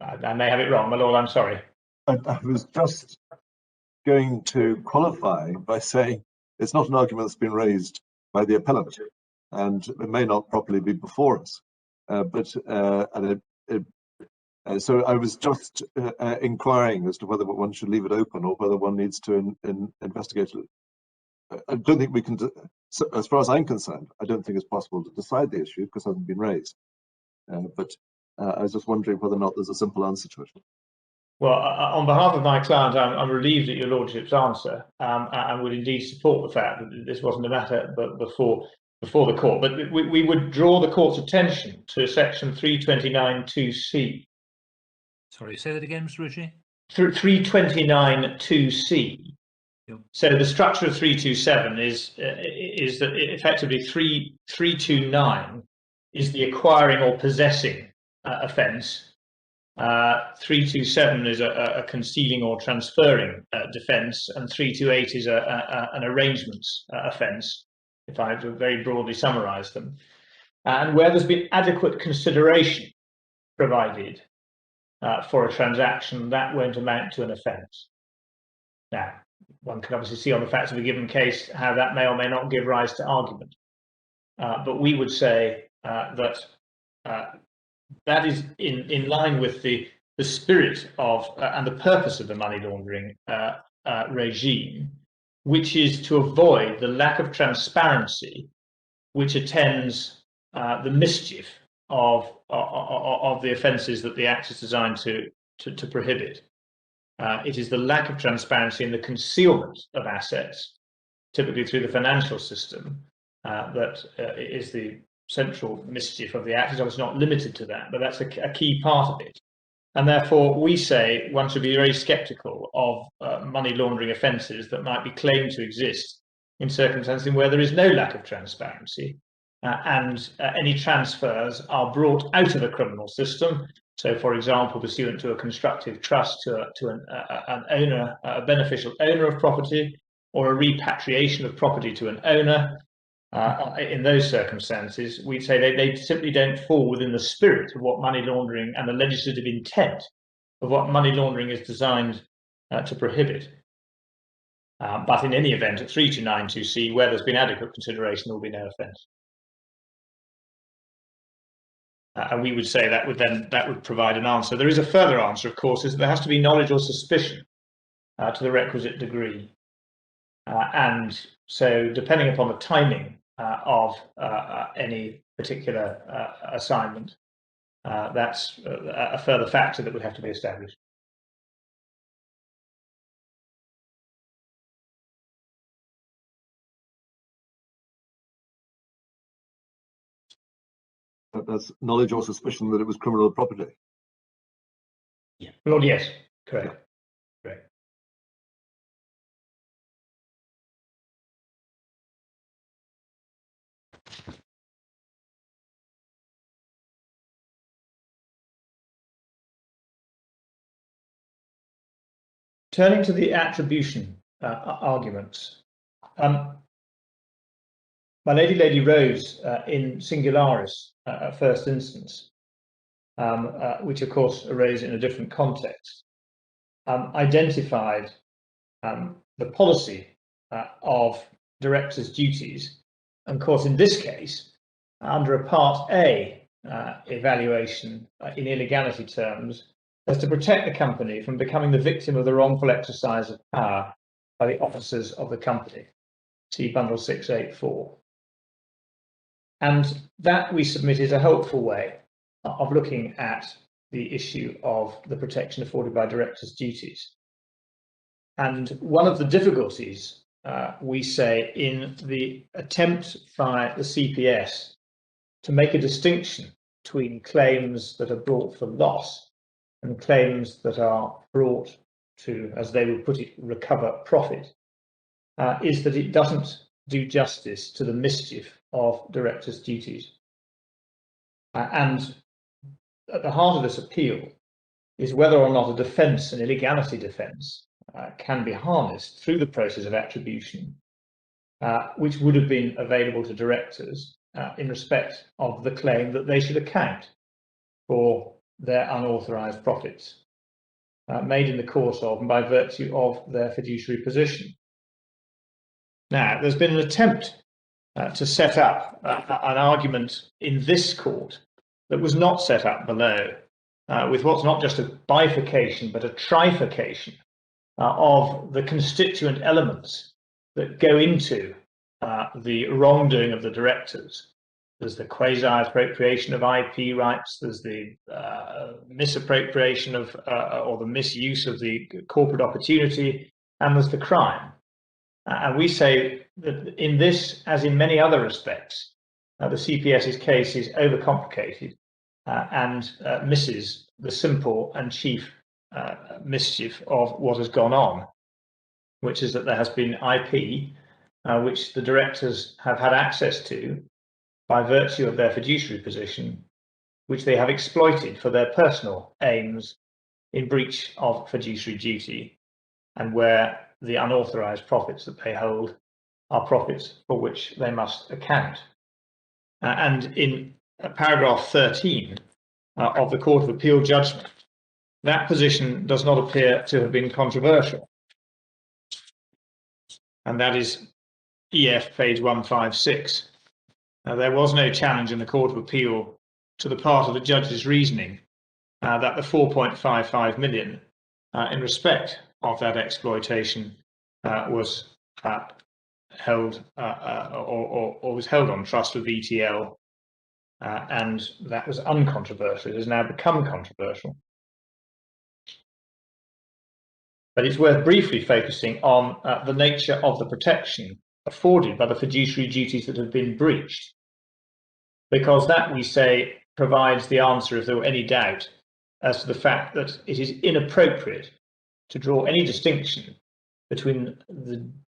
I may have it wrong, my lord, I'm sorry. I was just going to qualify by saying it's not an argument that's been raised by the appellant, and it may not properly be before us. So I was just inquiring as to whether one should leave it open or whether one needs to investigate it. I don't think we can, as far as I'm concerned, I don't think it's possible to decide the issue because it hasn't been raised. But I was just wondering whether or not there's a simple answer to it. Well, on behalf of my client, I'm relieved at your lordship's answer, and would indeed support the fact that this wasn't a matter before the court. But we would draw the court's attention to section 329(2)(c). Sorry, say that again, Mr. Ritchie. 329(2)(c). Yep. So the structure of 327 is that effectively 329 is the acquiring or possessing offence, 327 is a concealing or transferring defence, and 328 is an arrangements offence, if I have to very broadly summarise them. And where there's been adequate consideration provided for a transaction, that won't amount to an offence. Now, one can obviously see on the facts of a given case how that may or may not give rise to argument. But we would say that that is in line with the spirit of and the purpose of the money laundering regime, which is to avoid the lack of transparency which attends the mischief of the offences that the Act is designed to prohibit. It is the lack of transparency and the concealment of assets, typically through the financial system, that is the central mischief of the Act. It's obviously not limited to that, but that's a key part of it. And therefore, we say one should be very sceptical of money laundering offences that might be claimed to exist in circumstances where there is no lack of transparency, and any transfers are brought out of a criminal system. So, for example, pursuant to a constructive trust to an owner, a beneficial owner of property, or a repatriation of property to an owner. In those circumstances, we say they simply don't fall within the spirit of what money laundering and the legislative intent of what money laundering is designed to prohibit. But in any event, at 3292C, where there's been adequate consideration, there will be no offence. And we would say that would provide an answer. There is a further answer, of course, is that there has to be knowledge or suspicion to the requisite degree. And so, depending upon the timing of any particular assignment, that's a further factor that would have to be established. That's knowledge or suspicion that it was criminal property. Yeah. Lord, yes, correct. Correct. Turning to the attribution arguments, my Lady Rose in Singularis at first instance, which of course arose in a different context, identified the policy of directors' duties, and of course in this case, under a Part A evaluation in illegality terms, as to protect the company from becoming the victim of the wrongful exercise of power by the officers of the company. See Bundle 684. And that, we submit, is a helpful way of looking at the issue of the protection afforded by directors' duties. And one of the difficulties, we say, in the attempt by the CPS to make a distinction between claims that are brought for loss and claims that are brought to, as they would put it, recover profit, is that it doesn't do justice to the mischief of directors' duties. And at the heart of this appeal is whether or not a defence, an illegality defence, can be harnessed through the process of attribution, which would have been available to directors in respect of the claim that they should account for their unauthorised profits made in the course of and by virtue of their fiduciary position. Now, there's been an attempt to set up an argument in this court that was not set up below, with what's not just a bifurcation but a trifurcation of the constituent elements that go into the wrongdoing of the directors. There's the quasi-appropriation of IP rights, there's the misappropriation of or the misuse of the corporate opportunity, and there's the crime. And we say that in this, as in many other respects, the CPS's case is overcomplicated and misses the simple and chief mischief of what has gone on, which is that there has been IP which the directors have had access to by virtue of their fiduciary position, which they have exploited for their personal aims in breach of fiduciary duty, and where the unauthorised profits that they hold are profits for which they must account. And in paragraph 13 of the Court of Appeal judgment, that position does not appear to have been controversial. And that is EF page 156. There was no challenge in the Court of Appeal to the part of the judge's reasoning that the 4.55 million in respect of that exploitation was held or was held on trust with ETL, and that was uncontroversial. It has now become controversial. But it's worth briefly focusing on the nature of the protection afforded by the fiduciary duties that have been breached, because that, we say, provides the answer if there were any doubt as to the fact that it is inappropriate to draw any distinction between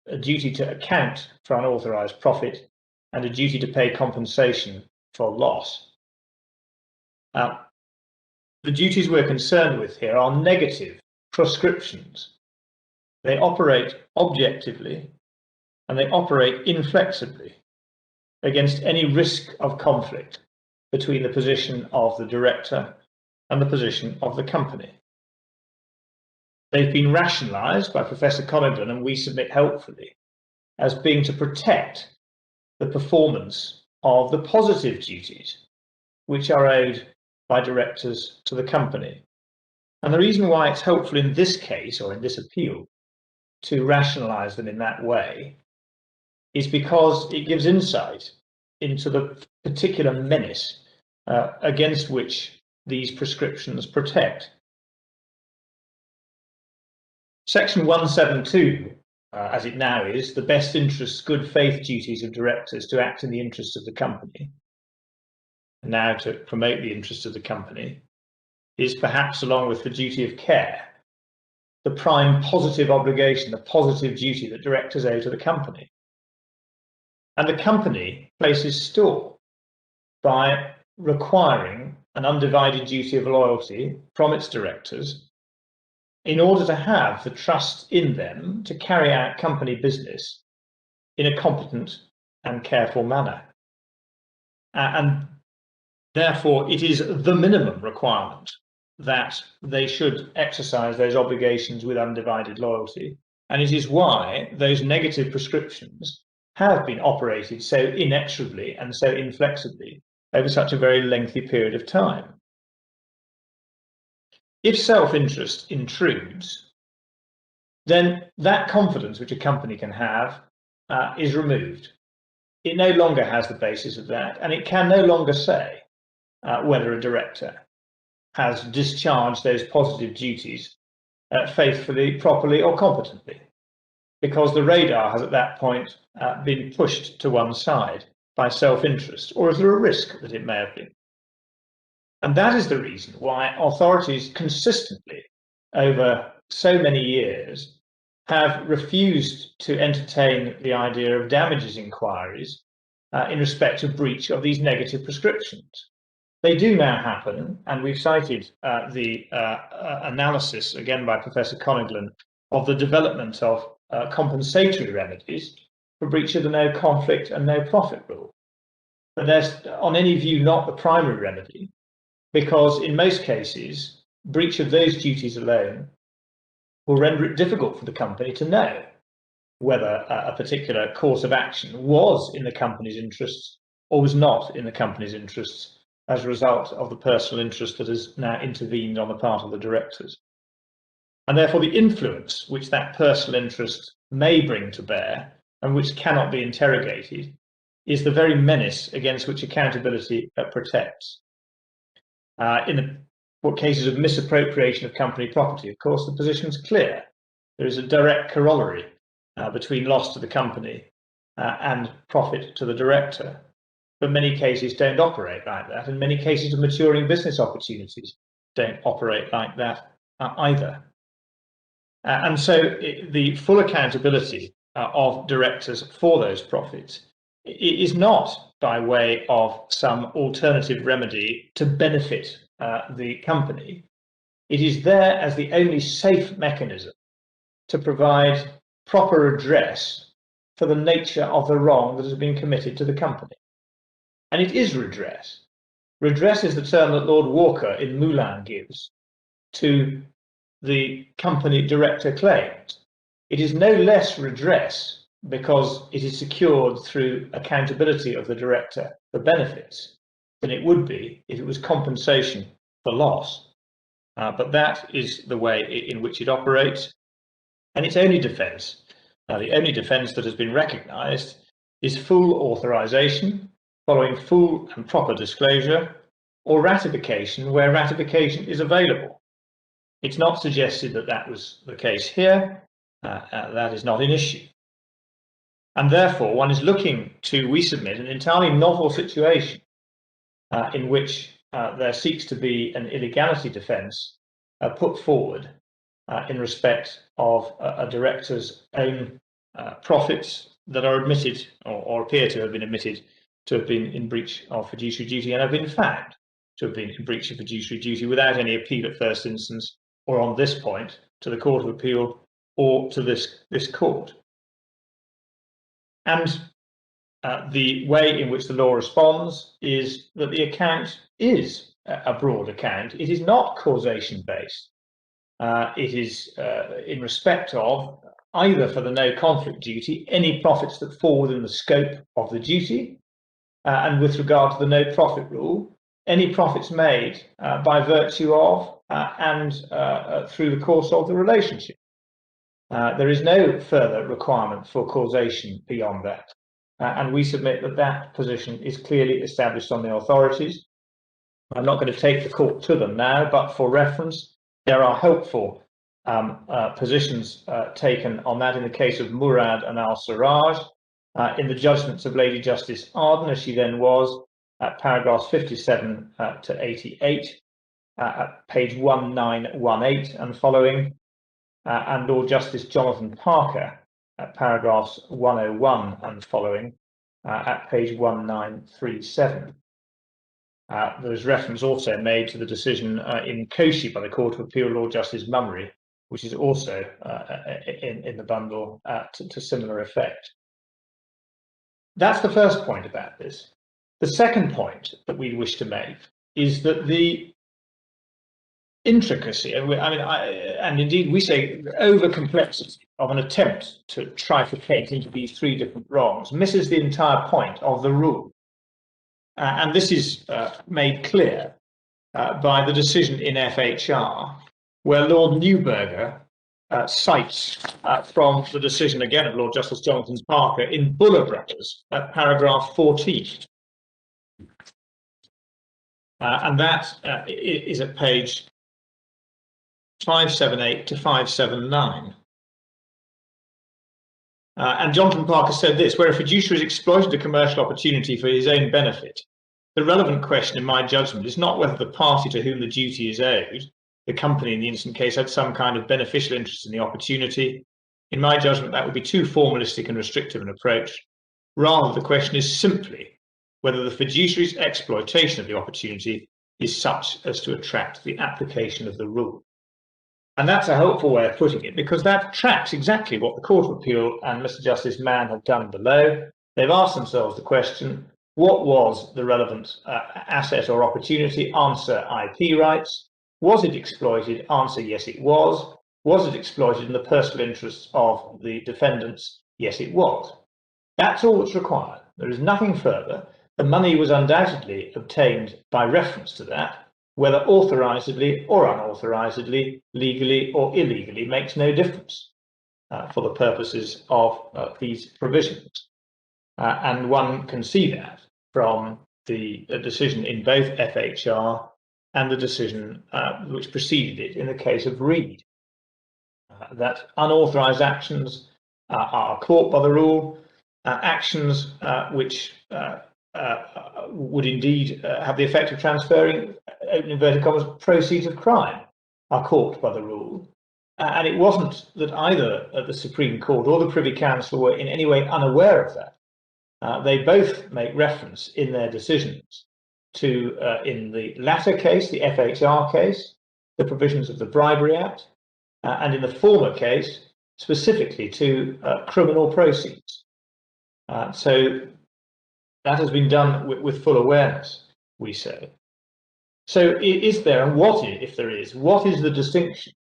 a duty to account for unauthorised profit and a duty to pay compensation for loss. The duties we're concerned with here are negative prescriptions. They operate objectively and they operate inflexibly against any risk of conflict between the position of the director and the position of the company. They've been rationalised by Professor Conaghan, and we submit helpfully, as being to protect the performance of the positive duties which are owed by directors to the company. And the reason why it's helpful in this case, or in this appeal, to rationalise them in that way is because it gives insight into the particular menace against which these prescriptions protect. Section 172, as it now is, the best interests, good faith duties of directors to act in the interests of the company, and now to promote the interests of the company, is perhaps, along with the duty of care, the prime positive obligation, the positive duty that directors owe to the company. And the company places store by requiring an undivided duty of loyalty from its directors in order to have the trust in them to carry out company business in a competent and careful manner. And therefore, it is the minimum requirement that they should exercise those obligations with undivided loyalty. And it is why those negative prescriptions have been operated so inexorably and so inflexibly over such a very lengthy period of time. If self-interest intrudes, then that confidence which a company can have is removed. It no longer has the basis of that, and it can no longer say whether a director has discharged those positive duties faithfully, properly, or competently, because the radar has at that point been pushed to one side by self-interest, or is there a risk that it may have been? And that is the reason why authorities consistently, over so many years, have refused to entertain the idea of damages inquiries in respect of breach of these negative prescriptions. They do now happen, and we've cited the analysis, again by Professor Conaghan, of the development of compensatory remedies for breach of the no conflict and no profit rule. But there's, on any view, not the primary remedy, because in most cases, breach of those duties alone will render it difficult for the company to know whether a particular course of action was in the company's interests or was not in the company's interests as a result of the personal interest that has now intervened on the part of the directors. And therefore the influence which that personal interest may bring to bear and which cannot be interrogated is the very menace against which accountability protects. In the cases of misappropriation of company property, of course, the position is clear. There is a direct corollary between loss to the company and profit to the director. But many cases don't operate like that, and many cases of maturing business opportunities don't operate like that either. And so the full accountability of directors for those profits it is not by way of some alternative remedy to benefit the company. It is there as the only safe mechanism to provide proper redress for the nature of the wrong that has been committed to the company. And it is redress. Redress is the term that Lord Walker in Moulin gives to the company director claims. It is no less redress because it is secured through accountability of the director for benefits than it would be if it was compensation for loss. But that is the way in which it operates. And its only defence, the only defence that has been recognised, is full authorisation following full and proper disclosure, or ratification where ratification is available. It's not suggested that that was the case here. That is not an issue. And therefore, one is looking to, we submit, an entirely novel situation in which there seeks to be an illegality defence put forward in respect of a director's own profits that are admitted or appear to have been admitted to have been in breach of fiduciary duty and have been found to have been in breach of fiduciary duty without any appeal at first instance, or on this point to the Court of Appeal or to this court. And the way in which the law responds is that the account is a broad account. It is not causation based. It is in respect of, either for the no conflict duty, any profits that fall within the scope of the duty, and with regard to the no profit rule, any profits made by virtue of and through the course of the relationship. There is no further requirement for causation beyond that. And we submit that that position is clearly established on the authorities. I'm not going to take the court to them now, but for reference, there are helpful positions taken on that in the case of Murad and Al-Sarraj, in the judgments of Lady Justice Arden, as she then was, at paragraphs 57 to 88, at page 1918 and following, and Lord Justice Jonathan Parker at paragraphs 101 and following, at page 1937. There is reference also made to the decision in Koshi by the Court of Appeal, Lord Justice Mummery, which is also in the bundle to similar effect. That's the first point about this. The second point that we wish to make is that the intricacy, and indeed we say over complexity of an attempt to trifurcate into these three different wrongs misses the entire point of the rule. And this is made clear by the decision in FHR, where Lord Neuberger cites from the decision again of Lord Justice Jonathan Parker in Buller Brothers at paragraph 14. And that is at page 578 to 579. And Jonathan Parker said this: where a fiduciary has exploited a commercial opportunity for his own benefit, the relevant question in my judgment is not whether the party to whom the duty is owed, the company in the instant case, had some kind of beneficial interest in the opportunity. In my judgment, that would be too formalistic and restrictive an approach. Rather, the question is simply whether the fiduciary's exploitation of the opportunity is such as to attract the application of the rule. And that's a helpful way of putting it, because that tracks exactly what the Court of Appeal and Mr. Justice Mann have done below. They've asked themselves the question, what was the relevant asset or opportunity? Answer, IP rights. Was it exploited? Answer, yes, it was. Was it exploited in the personal interests of the defendants? Yes, it was. That's all that's required. There is nothing further. The money was undoubtedly obtained by reference to that, whether authorizedly or unauthorizedly, legally or illegally, makes no difference for the purposes of these provisions. And one can see that from the decision in both FHR and the decision which preceded it in the case of Reed, that unauthorized actions are caught by the rule, actions which would indeed have the effect of transferring, open inverted commas, proceeds of crime are caught by the rule. And it wasn't that either the Supreme Court or the Privy Council were in any way unaware of that. they both make reference in their decisions to, in the latter case, the FHR case, the provisions of the Bribery Act, and in the former case, specifically to criminal proceeds. So that has been done with full awareness, we say. So is there, and what is, if there is, what is the distinction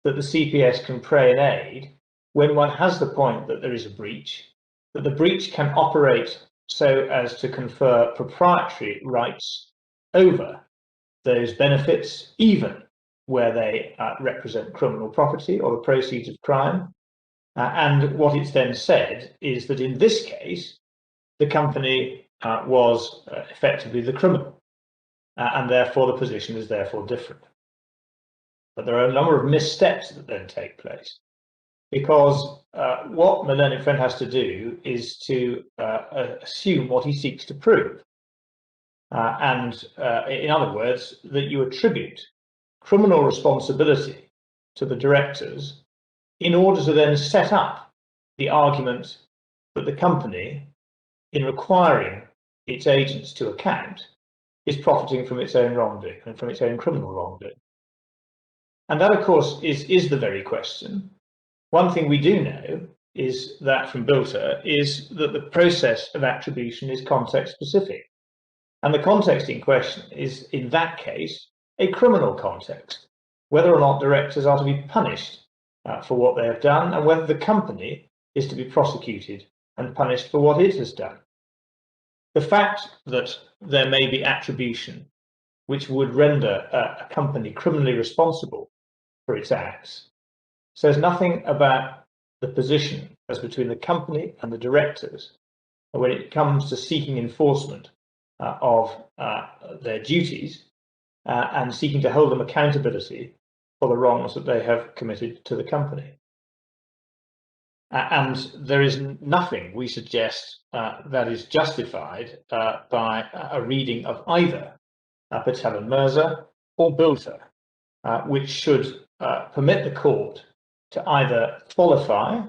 that the CPS can pray and aid when one has the point that there is a breach, that the breach can operate so as to confer proprietary rights over those benefits, even where they represent criminal property or the proceeds of crime? And what it's then said is that in this case, the company was effectively the criminal, and therefore the position is therefore different. But there are a number of missteps that then take place, because what my learned friend has to do is to assume what he seeks to prove. And in other words, that you attribute criminal responsibility to the directors in order to then set up the argument that the company, in requiring its agents to account, is profiting from its own wrongdoing and from its own criminal wrongdoing. And that, of course, is the very question. One thing we do know is that from Bilter is that the process of attribution is context specific. And the context in question is, in that case, a criminal context, whether or not directors are to be punished for what they have done, and whether the company is to be prosecuted and punished for what it has done. The fact that there may be attribution which would render a company criminally responsible for its acts says nothing about the position as between the company and the directors when it comes to seeking enforcement of their duties and seeking to hold them accountability for the wrongs that they have committed to the company. And there is nothing, we suggest, that is justified by a reading of either Appellant Mirza or Bilter, which should permit the court to either qualify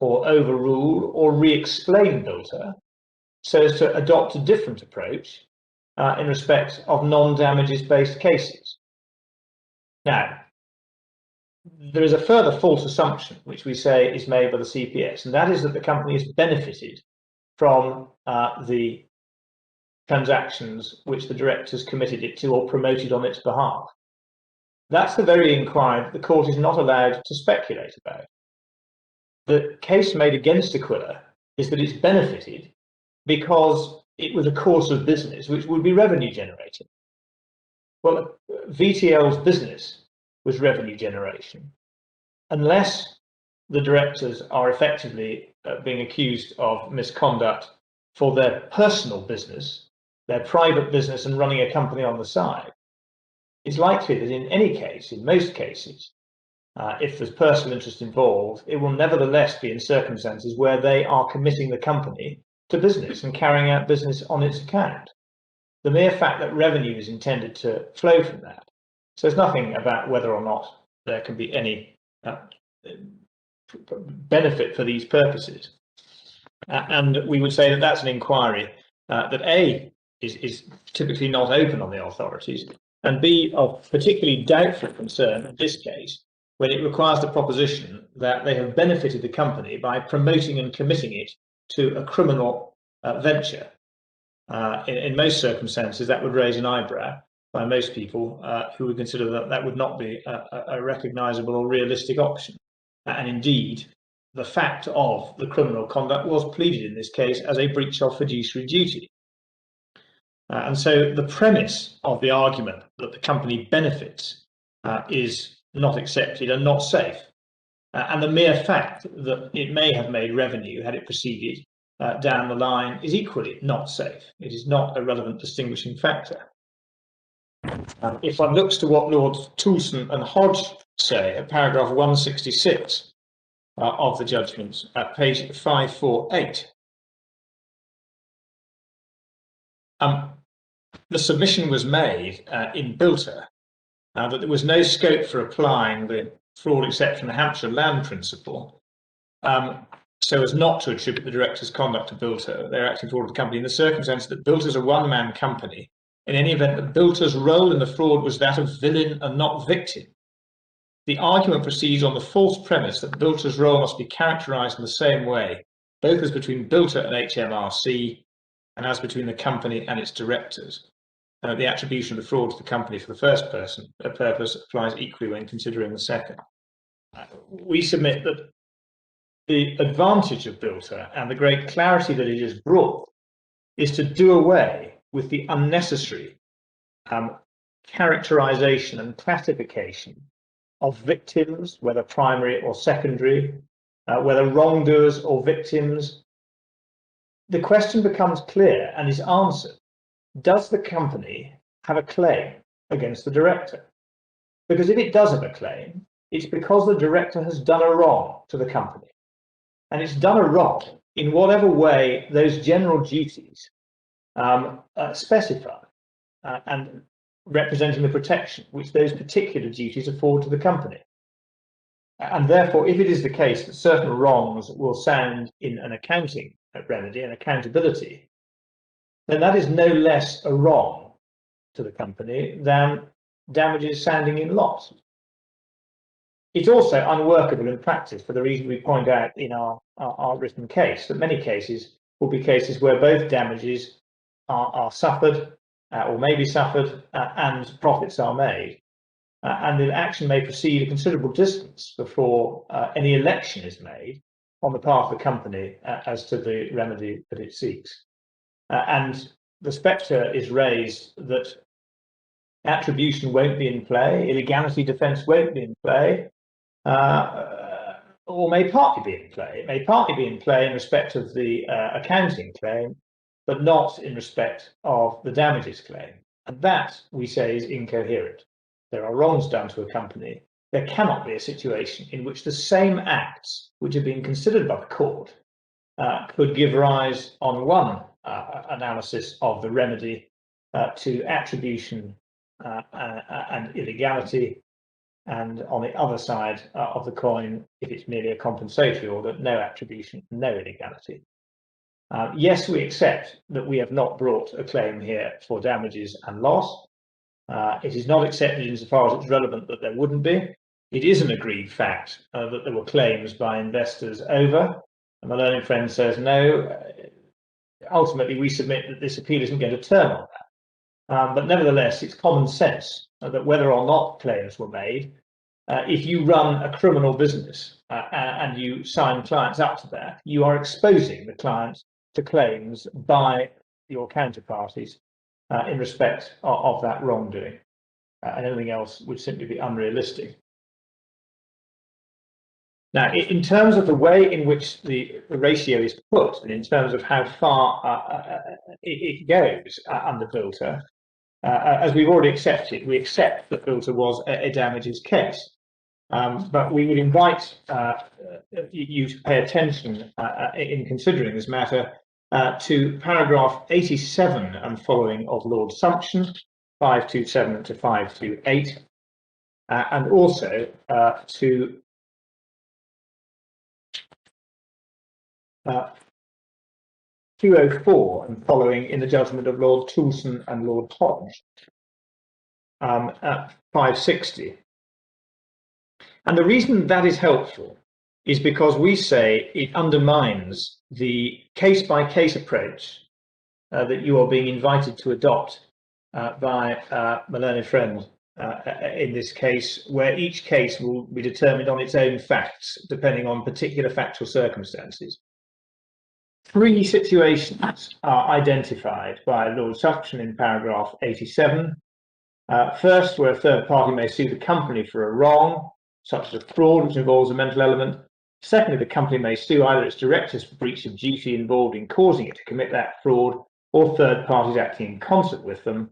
or overrule or re-explain Bilter so as to adopt a different approach in respect of non-damages based cases. Now, there is a further false assumption which we say is made by the CPS, and that is that the company has benefited from the transactions which the directors committed it to or promoted on its behalf. That's the very inquiry that the court is not allowed to speculate about. The case made against Aquila is that it's benefited because it was a course of business which would be revenue generating. Well, VTL's business was revenue generation. Unless the directors are effectively being accused of misconduct for their personal business, their private business and running a company on the side, it's likely that in any case, in most cases, if there's personal interest involved, it will nevertheless be in circumstances where they are committing the company to business and carrying out business on its account. The mere fact that revenue is intended to flow from that says nothing about whether or not there can be any benefit for these purposes. And we would say that that's an inquiry that A, is typically not open on the authorities, and B, of particularly doubtful concern in this case, when it requires the proposition that they have benefited the company by promoting and committing it to a criminal venture. In most circumstances, that would raise an eyebrow by most people who would consider that that would not be a recognisable or realistic option. And indeed, the fact of the criminal conduct was pleaded in this case as a breach of fiduciary duty. And so the premise of the argument that the company benefits is not accepted and not safe. And the mere fact that it may have made revenue had it proceeded down the line is equally not safe. It is not a relevant distinguishing factor. If one looks to what Lords Toulson and Hodge say at paragraph 166 of the judgments at page 548, the submission was made in Bilter that there was no scope for applying the fraud exception, the Hampshire land principle, so as not to attribute the director's conduct to Bilter. They're acting for the company in the circumstance that Bilter's a one-man company. In any event, that Bilter's role in the fraud was that of villain and not victim. The argument proceeds on the false premise that Bilter's role must be characterised in the same way, both as between Bilter and HMRC, and as between the company and its directors. The attribution of the fraud to the company for the first purpose applies equally when considering the second. We submit that the advantage of Bilter and the great clarity that it has brought is to do away with the unnecessary characterization and classification of victims, whether primary or secondary, whether wrongdoers or victims. The question becomes clear and is answered. Does the company have a claim against the director? Because if it does have a claim, it's because the director has done a wrong to the company. And it's done a wrong in whatever way those general duties specify and representing the protection which those particular duties afford to the company. And therefore, if it is the case that certain wrongs will sound in an accounting remedy and accountability, then that is no less a wrong to the company than damages sounding in loss. It's also unworkable in practice for the reason we point out in our written case, that many cases will be cases where both damages are suffered or may be suffered and profits are made. And the action may proceed a considerable distance before any election is made on the part of the company as to the remedy that it seeks. And the spectre is raised that attribution won't be in play, illegality defence won't be in play, or may partly be in play. It may partly be in play in respect of the accounting claim, but not in respect of the damages claim. And that, we say, is incoherent. There are wrongs done to a company. There cannot be a situation in which the same acts which are being considered by the court could give rise on one analysis of the remedy to attribution and illegality, and on the other side of the coin, if it's merely a compensatory order, no attribution, no illegality. Yes, we accept that we have not brought a claim here for damages and loss. It is not accepted insofar as it's relevant that there wouldn't be. It is an agreed fact that there were claims by investors over, and my learned friend says no. Ultimately, we submit that this appeal isn't going to turn on that. But nevertheless, it's common sense that whether or not claims were made, if you run a criminal business and you sign clients up to that, you are exposing the clients to claims by your counterparties in respect of that wrongdoing, and anything else would simply be unrealistic. Now, in terms of the way in which the ratio is put, and in terms of how far it goes under Bilter, as we've already accepted, we accept that Bilter was a damages case. But we would invite you to pay attention in considering this matter to paragraph 87 and following of Lord Sumption, 527 to 528, and also to 204 and following in the judgment of Lord Toulson and Lord Hodge at 560. And the reason that is helpful is because we say it undermines the case-by-case approach that you are being invited to adopt by my learned friend in this case, where each case will be determined on its own facts, depending on particular factual circumstances. Three situations are identified by Lord Sumption in paragraph 87. First, where a third party may sue the company for a wrong, such as a fraud which involves a mental element. Secondly, the company may sue either its directors for breach of duty involved in causing it to commit that fraud, or third parties acting in concert with them,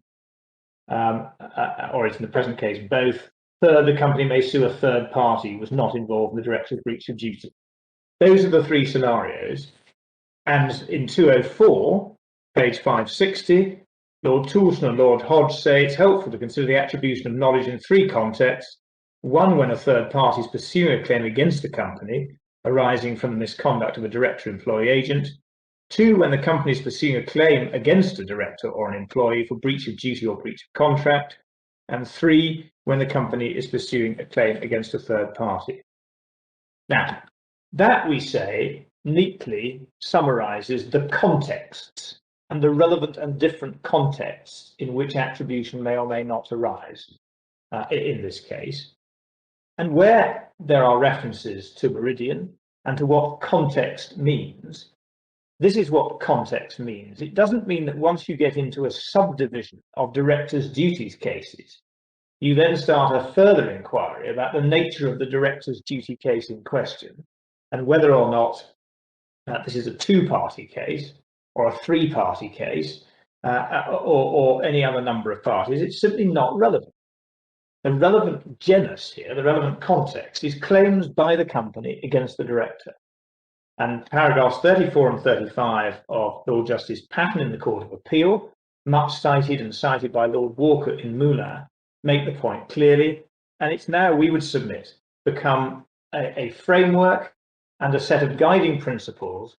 or it's in the present case both. Third, the company may sue a third party who was not involved in the director's breach of duty. Those are the three scenarios. And in 204, page 560, Lord Toulson and Lord Hodge say it's helpful to consider the attribution of knowledge in three contexts. One, when a third party is pursuing a claim against the company arising from the misconduct of a director, employee, agent. 2, when the company is pursuing a claim against a director or an employee for breach of duty or breach of contract. And 3, when the company is pursuing a claim against a third party. Now, that, we say, neatly summarizes the contexts and the relevant and different contexts in which attribution may or may not arise in this case. And where there are references to meridian and to what context means, this is what context means. It doesn't mean that once you get into a subdivision of directors' duties cases, you then start a further inquiry about the nature of the director's duty case in question and whether or not this is a two-party case or a three-party case or any other number of parties. It's simply not relevant. The relevant genus here, the relevant context, is claims by the company against the director. And paragraphs 34 and 35 of Lord Justice Patton in the Court of Appeal, much cited and cited by Lord Walker in Moulin, make the point clearly. And it's now, we would submit, become a framework and a set of guiding principles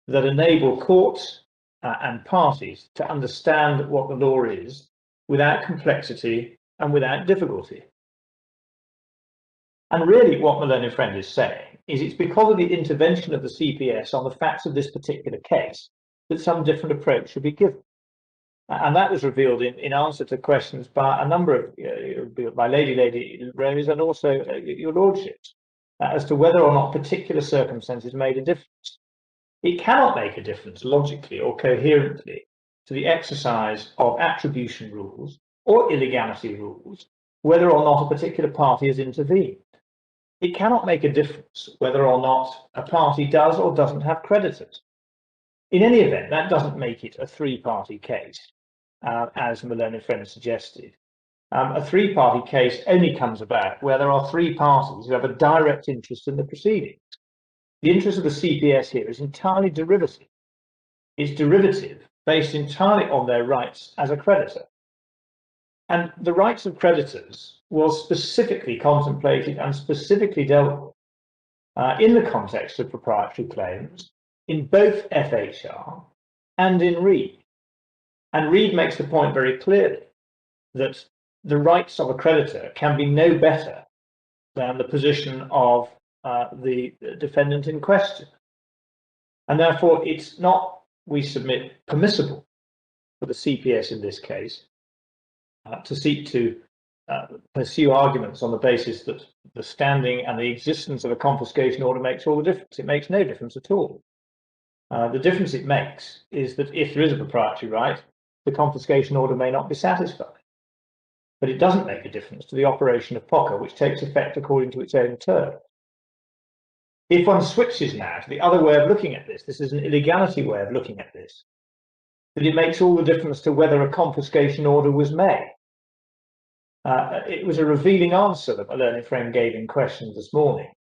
that enable courts and parties to understand what the law is without complexity and without difficulty. And really what my learned friend is saying is it's because of the intervention of the CPS on the facts of this particular case that some different approach should be given. And that was revealed in answer to questions by a number of, by Lady Rose and also your lordships, as to whether or not particular circumstances made a difference. It cannot make a difference logically or coherently to the exercise of attribution rules or illegality rules, whether or not a particular party has intervened. It cannot make a difference whether or not a party does or doesn't have creditors. In any event, that doesn't make it a three-party case, as my learned friend suggested. A three-party case only comes about where there are three parties who have a direct interest in the proceedings. The interest of the CPS here is entirely derivative. It's derivative based entirely on their rights as a creditor. And the rights of creditors was specifically contemplated and specifically dealt with in the context of proprietary claims in both FHR and in Reed. And Reed makes the point very clearly that the rights of a creditor can be no better than the position of the defendant in question. And therefore, it's not, we submit, permissible for the CPS in this case to seek to pursue arguments on the basis that the standing and the existence of a confiscation order makes all the difference. It makes no difference at all. The difference it makes is that if there is a proprietary right, the confiscation order may not be satisfied. But it doesn't make a difference to the operation of POCA, which takes effect according to its own terms. If one switches now to the other way of looking at this is an illegality way of looking at this, that it makes all the difference to whether a confiscation order was made. It was a revealing answer that my learned friend gave in questions this morning,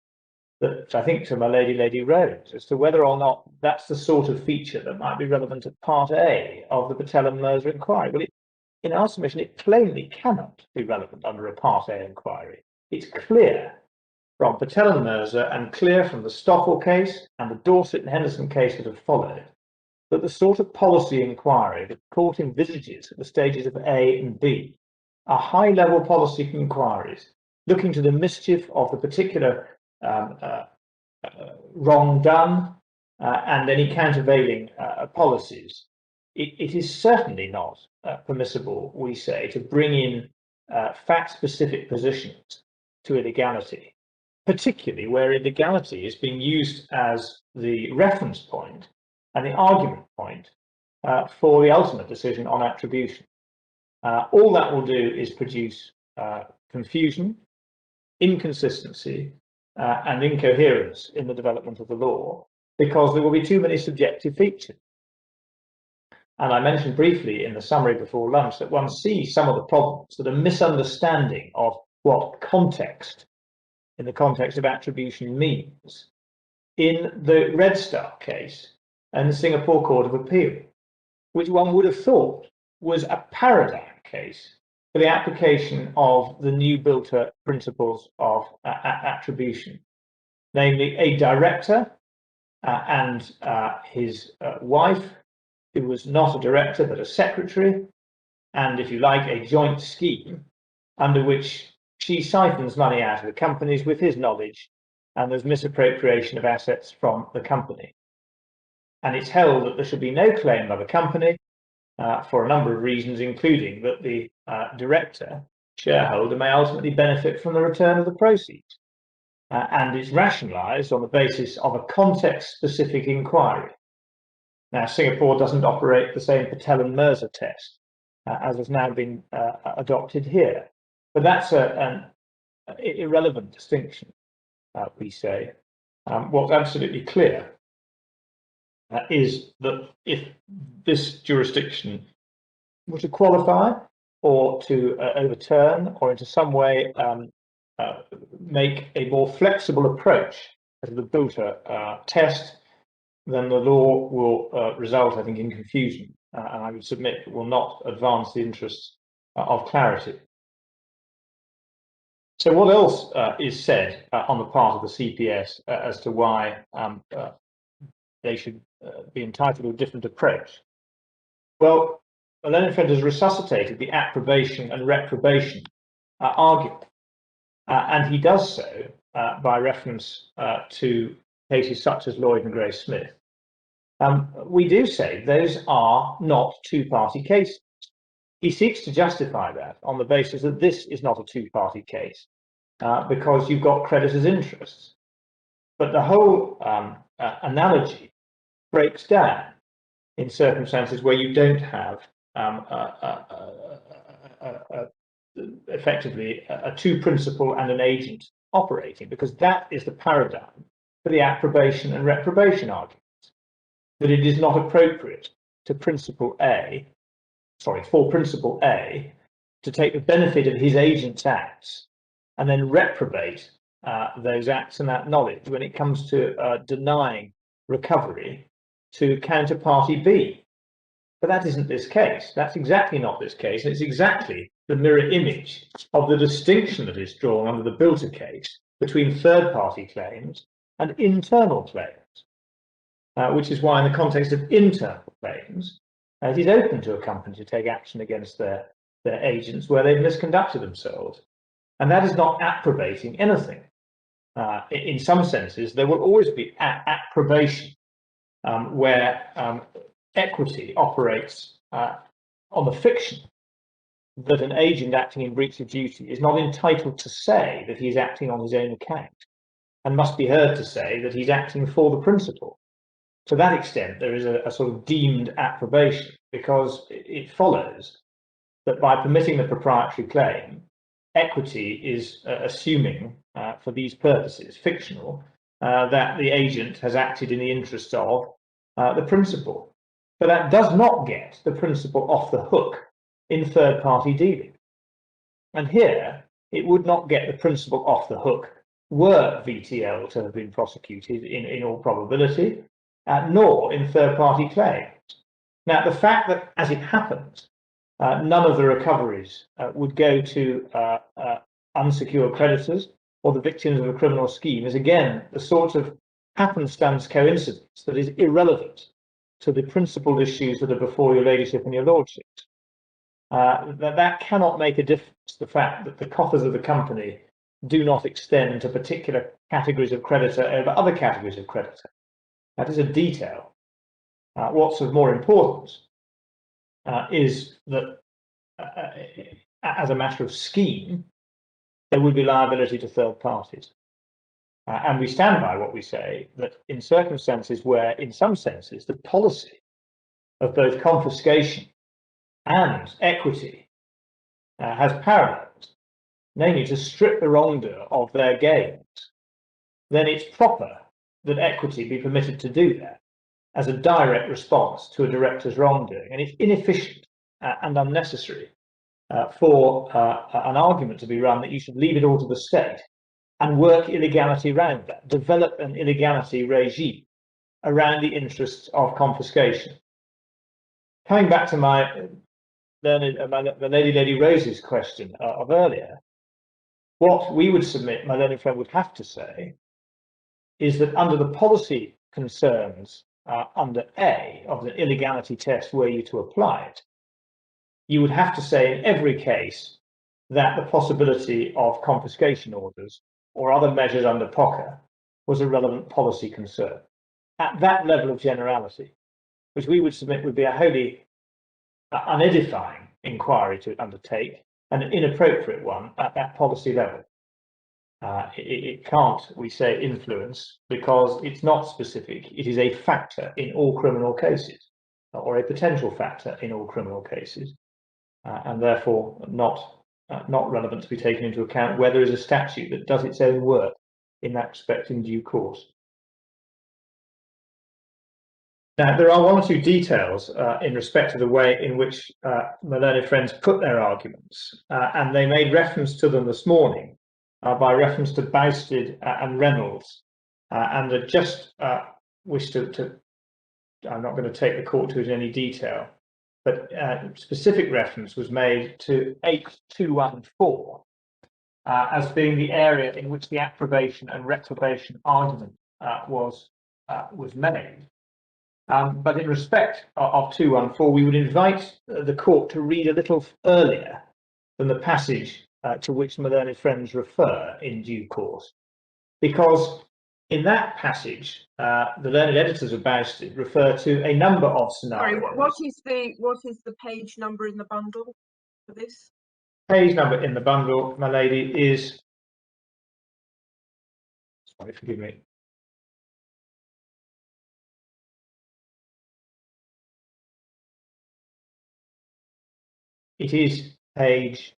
that I think to my Lady Rose, as to whether or not that's the sort of feature that might be relevant at Part A of the Appellant inquiry. Well, in our submission, it plainly cannot be relevant under a Part A inquiry. It's clear from Patel and Mirza and clear from the Stoffel case and the Dorset and Henderson case that have followed that the sort of policy inquiry that the court envisages at the stages of A and B are high-level policy inquiries looking to the mischief of the particular wrong done and any countervailing policies. It is certainly not permissible, we say, to bring in fact-specific positions to illegality, particularly where illegality is being used as the reference point and the argument point for the ultimate decision on attribution. All that will do is produce confusion, inconsistency, and incoherence in the development of the law, because there will be too many subjective features. And I mentioned briefly in the summary before lunch that one sees some of the problems that a misunderstanding of what context, in the context of attribution, means in the Red Star case and the Singapore Court of Appeal, which one would have thought was a paradigm case for the application of the new built-up principles of attribution. namely a director and his wife, who was not a director but a secretary, and, if you like, a joint scheme under which she siphons money out of the companies with his knowledge, and there's misappropriation of assets from the company. And it's held that there should be no claim by the company for a number of reasons, including that the director, shareholder, may ultimately benefit from the return of the proceeds. And it's rationalised on the basis of a context-specific inquiry. Now, Singapore doesn't operate the same Patel and Mirza test as has now been adopted here. But that's an irrelevant distinction, we say. What's absolutely clear is that if this jurisdiction were to qualify or to overturn or in some way make a more flexible approach to the Bilter test, then the law will result, I think, in confusion, and I would submit it will not advance the interests of clarity. So what else is said on the part of the CPS as to why they should be entitled to a different approach? Well, Malone & Friend has resuscitated the approbation and reprobation argument, and he does so by reference to cases such as Lloyd and Gray Smith. We do say those are not two-party cases. He seeks to justify that on the basis that this is not a two-party case because you've got creditors' interests. But the whole analogy breaks down in circumstances where you don't have effectively a two-principal and an agent operating, because that is the paradigm for the approbation and reprobation arguments, that it is not appropriate to Principal A, for Principal A to take the benefit of his agent's acts and then reprobate those acts and that knowledge when it comes to denying recovery to counterparty B. But that isn't this case. That's exactly not this case. And it's exactly the mirror image of the distinction that is drawn under the Bilter case between third-party claims and internal claims, which is why in the context of internal claims, it is open to a company to take action against their agents where they've misconducted themselves. And that is not approbating anything. In some senses, there will always be approbation where equity operates on the fiction that an agent acting in breach of duty is not entitled to say that he's acting on his own account and must be heard to say that he's acting for the principal. To that extent, there is a sort of deemed approbation, because it follows that by permitting the proprietary claim, equity is assuming, for these purposes, fictional, that the agent has acted in the interests of the principal. But that does not get the principal off the hook in third-party dealing. And here, it would not get the principal off the hook were VTL to have been prosecuted in all probability, nor in third-party claims. Now, the fact that, as it happens, none of the recoveries would go to unsecured creditors or the victims of a criminal scheme is, again, the sort of happenstance coincidence that is irrelevant to the principal issues that are before your ladyship and your lordships. That cannot make a difference, the fact that the coffers of the company do not extend to particular categories of creditor over other categories of creditor. That is a detail. What's of more importance is that as a matter of scheme, there would be liability to third parties. And we stand by what we say, that in circumstances where, in some senses, the policy of both confiscation and equity has parallels, namely to strip the wrongdoer of their gains, then it's proper that equity be permitted to do that as a direct response to a director's wrongdoing. And it's inefficient and unnecessary for an argument to be run that you should leave it all to the state and work illegality around that, develop an illegality regime around the interests of confiscation. Coming back to the Lady Rose's question of earlier, what we would submit, my learned friend would have to say, is that under the policy concerns under A of the illegality test were you to apply it, you would have to say in every case that the possibility of confiscation orders or other measures under POCA was a relevant policy concern. At that level of generality, which we would submit would be a wholly unedifying inquiry to undertake and an inappropriate one at that policy level. It can't, we say, influence because it's not specific. It is a factor in all criminal cases, or a potential factor in all criminal cases, and therefore not relevant to be taken into account where there is a statute that does its own work in that respect in due course. Now, there are one or two details in respect to the way in which my learned friends put their arguments, and they made reference to them this morning by reference to Bousted and Reynolds, and I just wish to, I'm not going to take the court to it in any detail, but specific reference was made to 8214 as being the area in which the approbation and reprobation argument was made. But in respect of 214, we would invite the court to read a little earlier than the passage to which my learned friends refer in due course, because in that passage, the learned editors of Bousted refer to a number of scenarios. Sorry, what is the page number in the bundle for this? Page number in the bundle, my lady, is, sorry, forgive me. It is page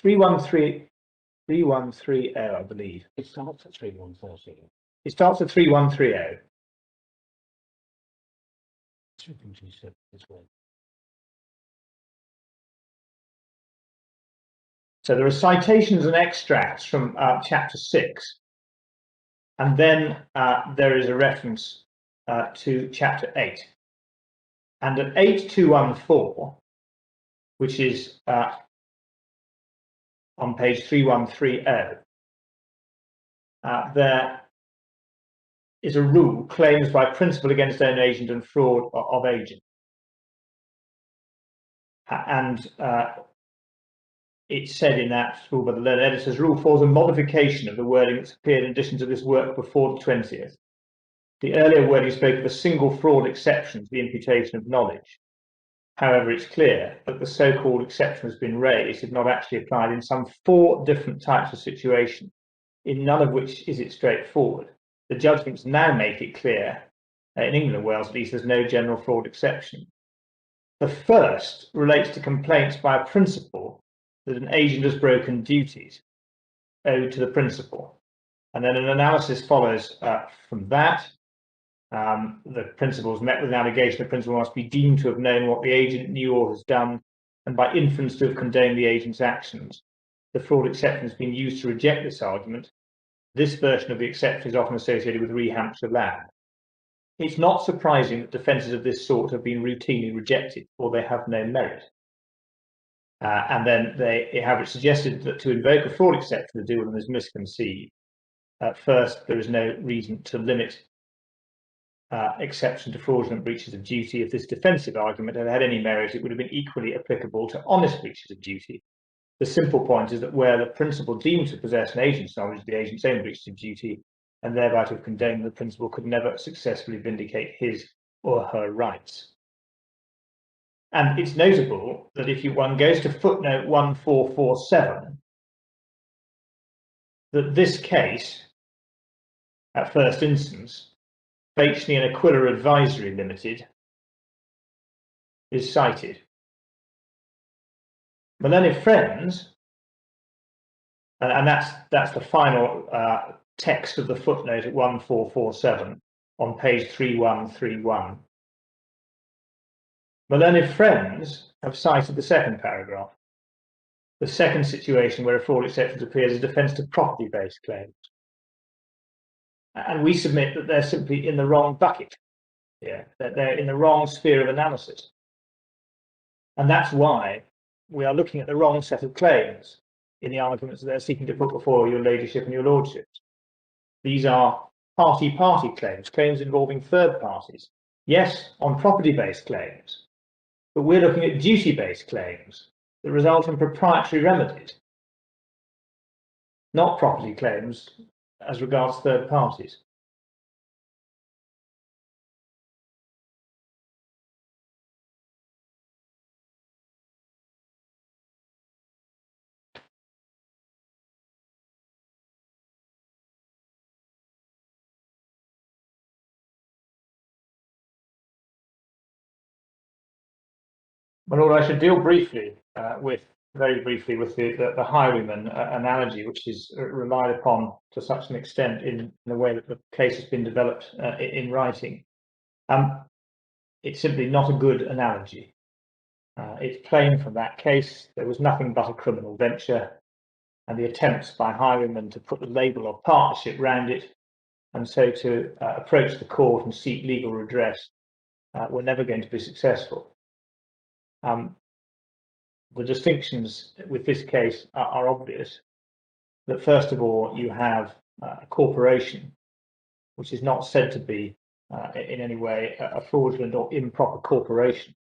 3130, I believe. It starts at 3130. It starts at 3130. So there are citations and extracts from chapter 6, and then there is a reference to chapter 8. And at 8214, which is on page 3130, there is a rule, claims by principle against own agent and fraud of agent. And it's said in that rule by the learned editors, rule 4 is a modification of the wording that's appeared in addition to this work before the 20th. The earlier wording spoke of a single fraud exception to the imputation of knowledge. However, it's clear that the so-called exception has been raised, if not actually applied, in some 4 different types of situation, in none of which is it straightforward. The judgments now make it clear, in England and Wales at least, there's no general fraud exception. The first relates to complaints by a principal that an agent has broken duties owed to the principal. And then an analysis follows from that. The principal is met with an allegation the principal must be deemed to have known what the agent knew or has done, and by inference to have condoned the agent's actions. The fraud exception has been used to reject this argument. This version of the exception is often associated with re-Hampshire land. It's not surprising that defences of this sort have been routinely rejected, or they have no merit. And then they have it suggested that to invoke a fraud exception to do with them is misconceived. First, there is no reason to limit exception to fraudulent breaches of duty. If this defensive argument had had any merit, it would have been equally applicable to honest breaches of duty. The simple point is that where the principal deemed to possess an agent's knowledge of the agent's own breaches of duty, and thereby to have condoned the principal, could never successfully vindicate his or her rights. And it's notable that if one goes to footnote 1447, that this case, at first instance, Bachney and Aquila Advisory Limited, is cited. My learned friends, and that's the final text of the footnote at 1447 on page 3131. My learned friends have cited the second paragraph. The second situation where a fraud exception appears is defence to property-based claims. And we submit that they're simply in the wrong bucket. Yeah, that they're in the wrong sphere of analysis. And that's why we are looking at the wrong set of claims in the arguments that they're seeking to put before your ladyship and your lordship. These are party-party claims, claims involving third parties. Yes, on property-based claims, but we're looking at duty-based claims that result in proprietary remedies, not property claims as regards third parties. My lord, I should deal briefly very briefly with the highwayman analogy, which is relied upon to such an extent in the way that the case has been developed in writing. It's simply not a good analogy. It's plain from that case there was nothing but a criminal venture, and the attempts by highwaymen to put the label of partnership round it, and so to approach the court and seek legal redress, were never going to be successful. The distinctions with this case are obvious. That first of all, you have a corporation, which is not said to be in any way a fraudulent or improper corporation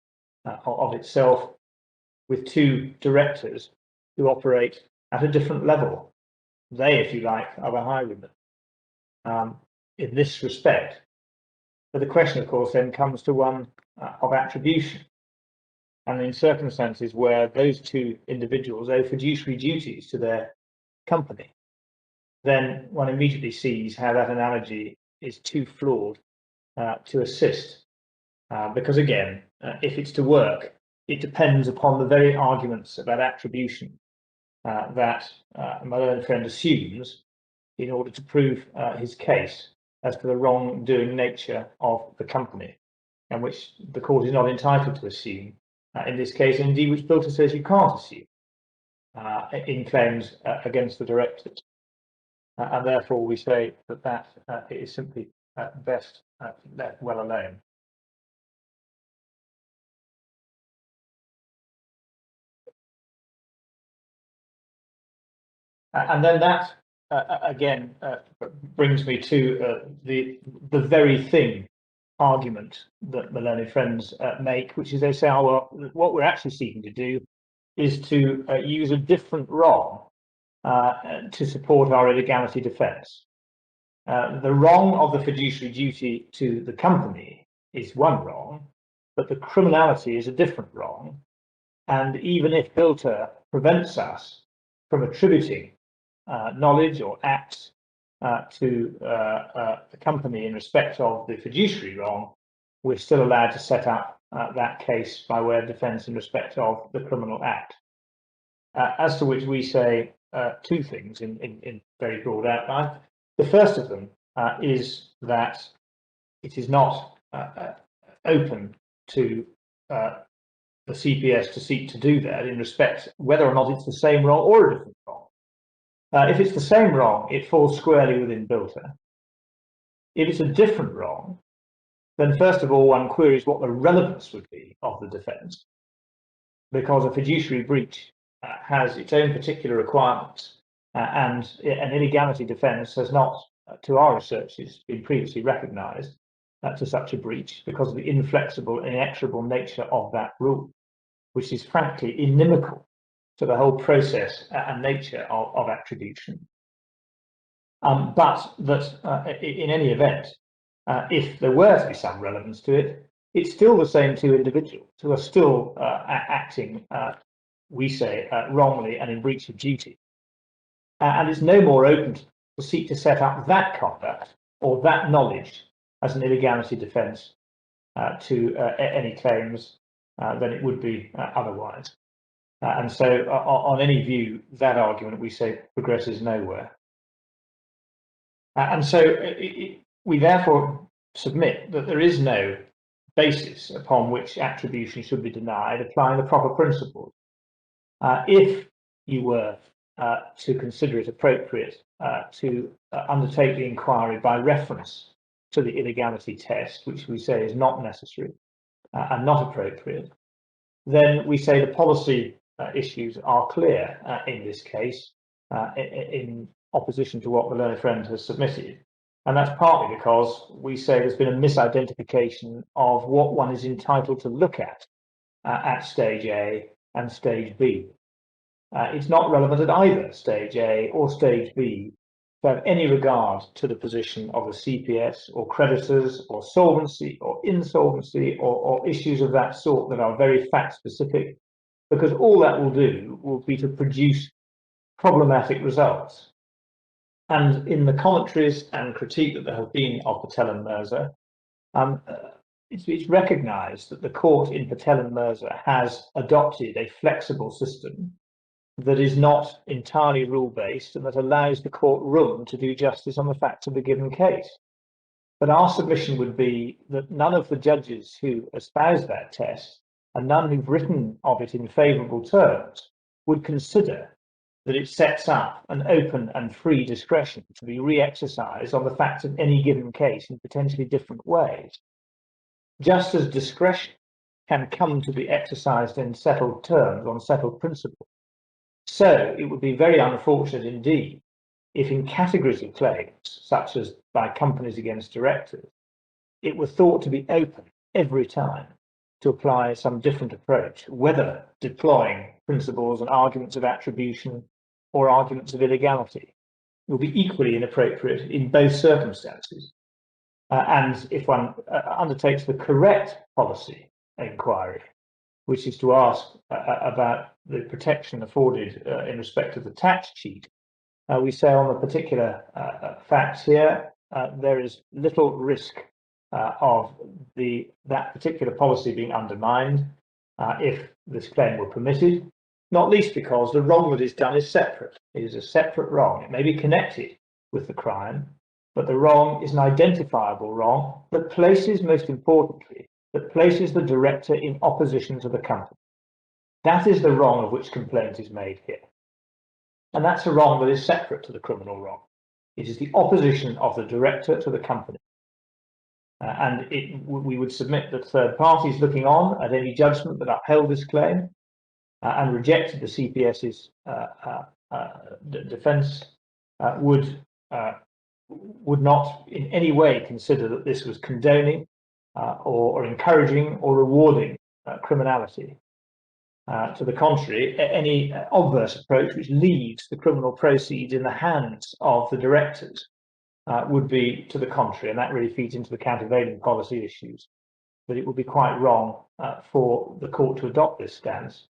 of itself, with two directors who operate at a different level. They, if you like, are the highwaymen in this respect. But the question, of course, then comes to one of attribution. And in circumstances where those two individuals owe fiduciary duties to their company, then one immediately sees how that analogy is too flawed to assist. Because again, if it's to work, it depends upon the very arguments about attribution that my learned friend assumes in order to prove his case as to the wrongdoing nature of the company, and which the court is not entitled to assume in this case, and indeed which Bilter says you can't assume in claims against the directors. And therefore we say that that is simply best left well alone. And then that again brings me to the very thing argument that my learned friends make, which is they say, oh, well, what we're actually seeking to do is to use a different wrong to support our illegality defence. The wrong of the fiduciary duty to the company is one wrong, but the criminality is a different wrong. And even if Bilter prevents us from attributing knowledge or acts to the company in respect of the fiduciary wrong, we're still allowed to set up that case by way of defence in respect of the criminal act. As to which we say two things in very broad outline. The first of them is that it is not open to the CPS to seek to do that in respect whether or not it's the same wrong or a different wrong. If it's the same wrong, it falls squarely within Bilter. If it's a different wrong, then first of all, one queries what the relevance would be of the defence, because a fiduciary breach has its own particular requirements, and an illegality defence has not, to our researches, been previously recognised to such a breach because of the inflexible, inexorable nature of that rule, which is frankly inimical to the whole process and nature of attribution. But that in any event, if there were to be some relevance to it, it's still the same two individuals who are still acting, we say, wrongly and in breach of duty. And it's no more open to seek to set up that conduct or that knowledge as an illegality defence to any claims than it would be otherwise. And so on any view, that argument, we say, progresses nowhere. And so we therefore submit that there is no basis upon which attribution should be denied, applying the proper principles. If you were to consider it appropriate to undertake the inquiry by reference to the illegality test, which we say is not necessary and not appropriate, then we say the policy issues are clear in this case, in opposition to what the learned friend has submitted. And that's partly because we say there's been a misidentification of what one is entitled to look at stage A and stage B. It's not relevant at either stage A or stage B to have any regard to the position of the CPS or creditors or solvency or insolvency or issues of that sort that are very fact specific, because all that will do will be to produce problematic results. And in the commentaries and critique that there have been of Patel and Mirza, it's recognised that the court in Patel and Mirza has adopted a flexible system that is not entirely rule-based and that allows the court room to do justice on the facts of the given case. But our submission would be that none of the judges who espouse that test, and none who've written of it in favourable terms, would consider that it sets up an open and free discretion to be re-exercised on the facts of any given case in potentially different ways. Just as discretion can come to be exercised in settled terms on settled principles, so it would be very unfortunate indeed if in categories of claims, such as by companies against directors, it were thought to be open every time to apply some different approach, whether deploying principles and arguments of attribution or arguments of illegality, will be equally inappropriate in both circumstances. And if one undertakes the correct policy inquiry, which is to ask about the protection afforded in respect of the tax cheat, we say on the particular facts here, there is little risk of that particular policy being undermined if this claim were permitted, not least because the wrong that is done is separate. It is a separate wrong. It may be connected with the crime, but the wrong is an identifiable wrong that places, most importantly, that places the director in opposition to the company. That is the wrong of which complaint is made here. And that's a wrong that is separate to the criminal wrong. It is the opposition of the director to the company. We would submit that third parties looking on at any judgment that upheld this claim and rejected the CPS's defence would not in any way consider that this was condoning or encouraging or rewarding criminality. To the contrary, any obverse approach which leaves the criminal proceeds in the hands of the directors would be to the contrary, and that really feeds into the countervailing policy issues. But it would be quite wrong for the court to adopt this stance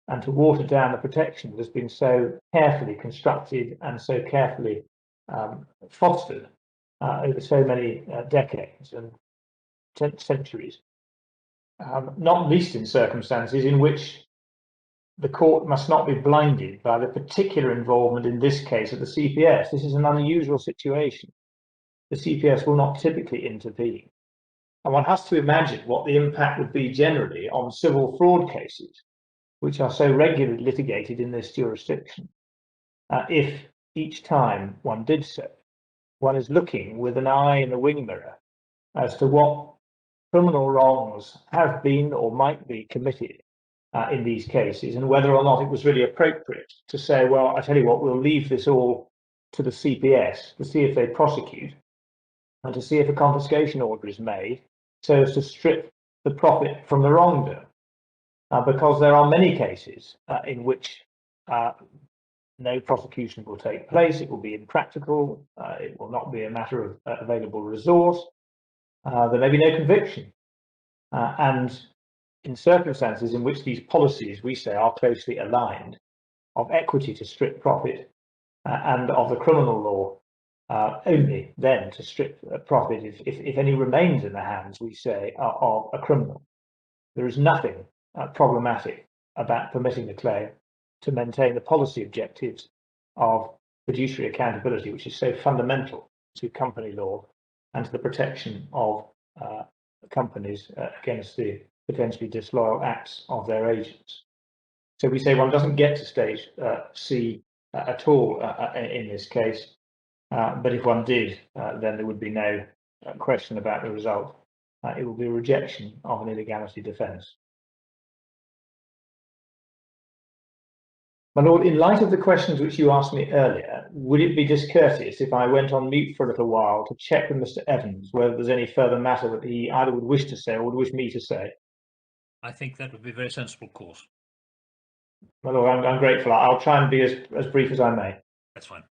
and to water down the protection that has been so carefully constructed and so carefully fostered over so many decades and centuries, not least in circumstances in which the court must not be blinded by the particular involvement in this case of the CPS. This is an unusual situation. The CPS will not typically intervene. And one has to imagine what the impact would be generally on civil fraud cases, which are so regularly litigated in this jurisdiction. If each time one did so, one is looking with an eye in the wing mirror as to what criminal wrongs have been or might be committed in these cases, and whether or not it was really appropriate to say, well, I tell you what, we'll leave this all to the CPS to see if they prosecute and to see if a confiscation order is made so as to strip the profit from the wrongdoer. Because there are many cases in which no prosecution will take place, it will be impractical, it will not be a matter of available resource, there may be no conviction. And in circumstances in which these policies, we say, are closely aligned, of equity to strip profit and of the criminal law only then to strip profit if any remains in the hands, we say, of a criminal. There is nothing problematic about permitting the claim to maintain the policy objectives of fiduciary accountability, which is so fundamental to company law and to the protection of companies against the potentially disloyal acts of their agents. So we say one doesn't get to stage C at all in this case. But if one did, then there would be no question about the result. It will be a rejection of an illegality defence. My Lord, in light of the questions which you asked me earlier, would it be discourteous if I went on mute for a little while to check with Mr. Evans whether there's any further matter that he either would wish to say or would wish me to say? I think that would be a very sensible course. My Lord, I'm grateful. I'll try and be as brief as I may. That's fine.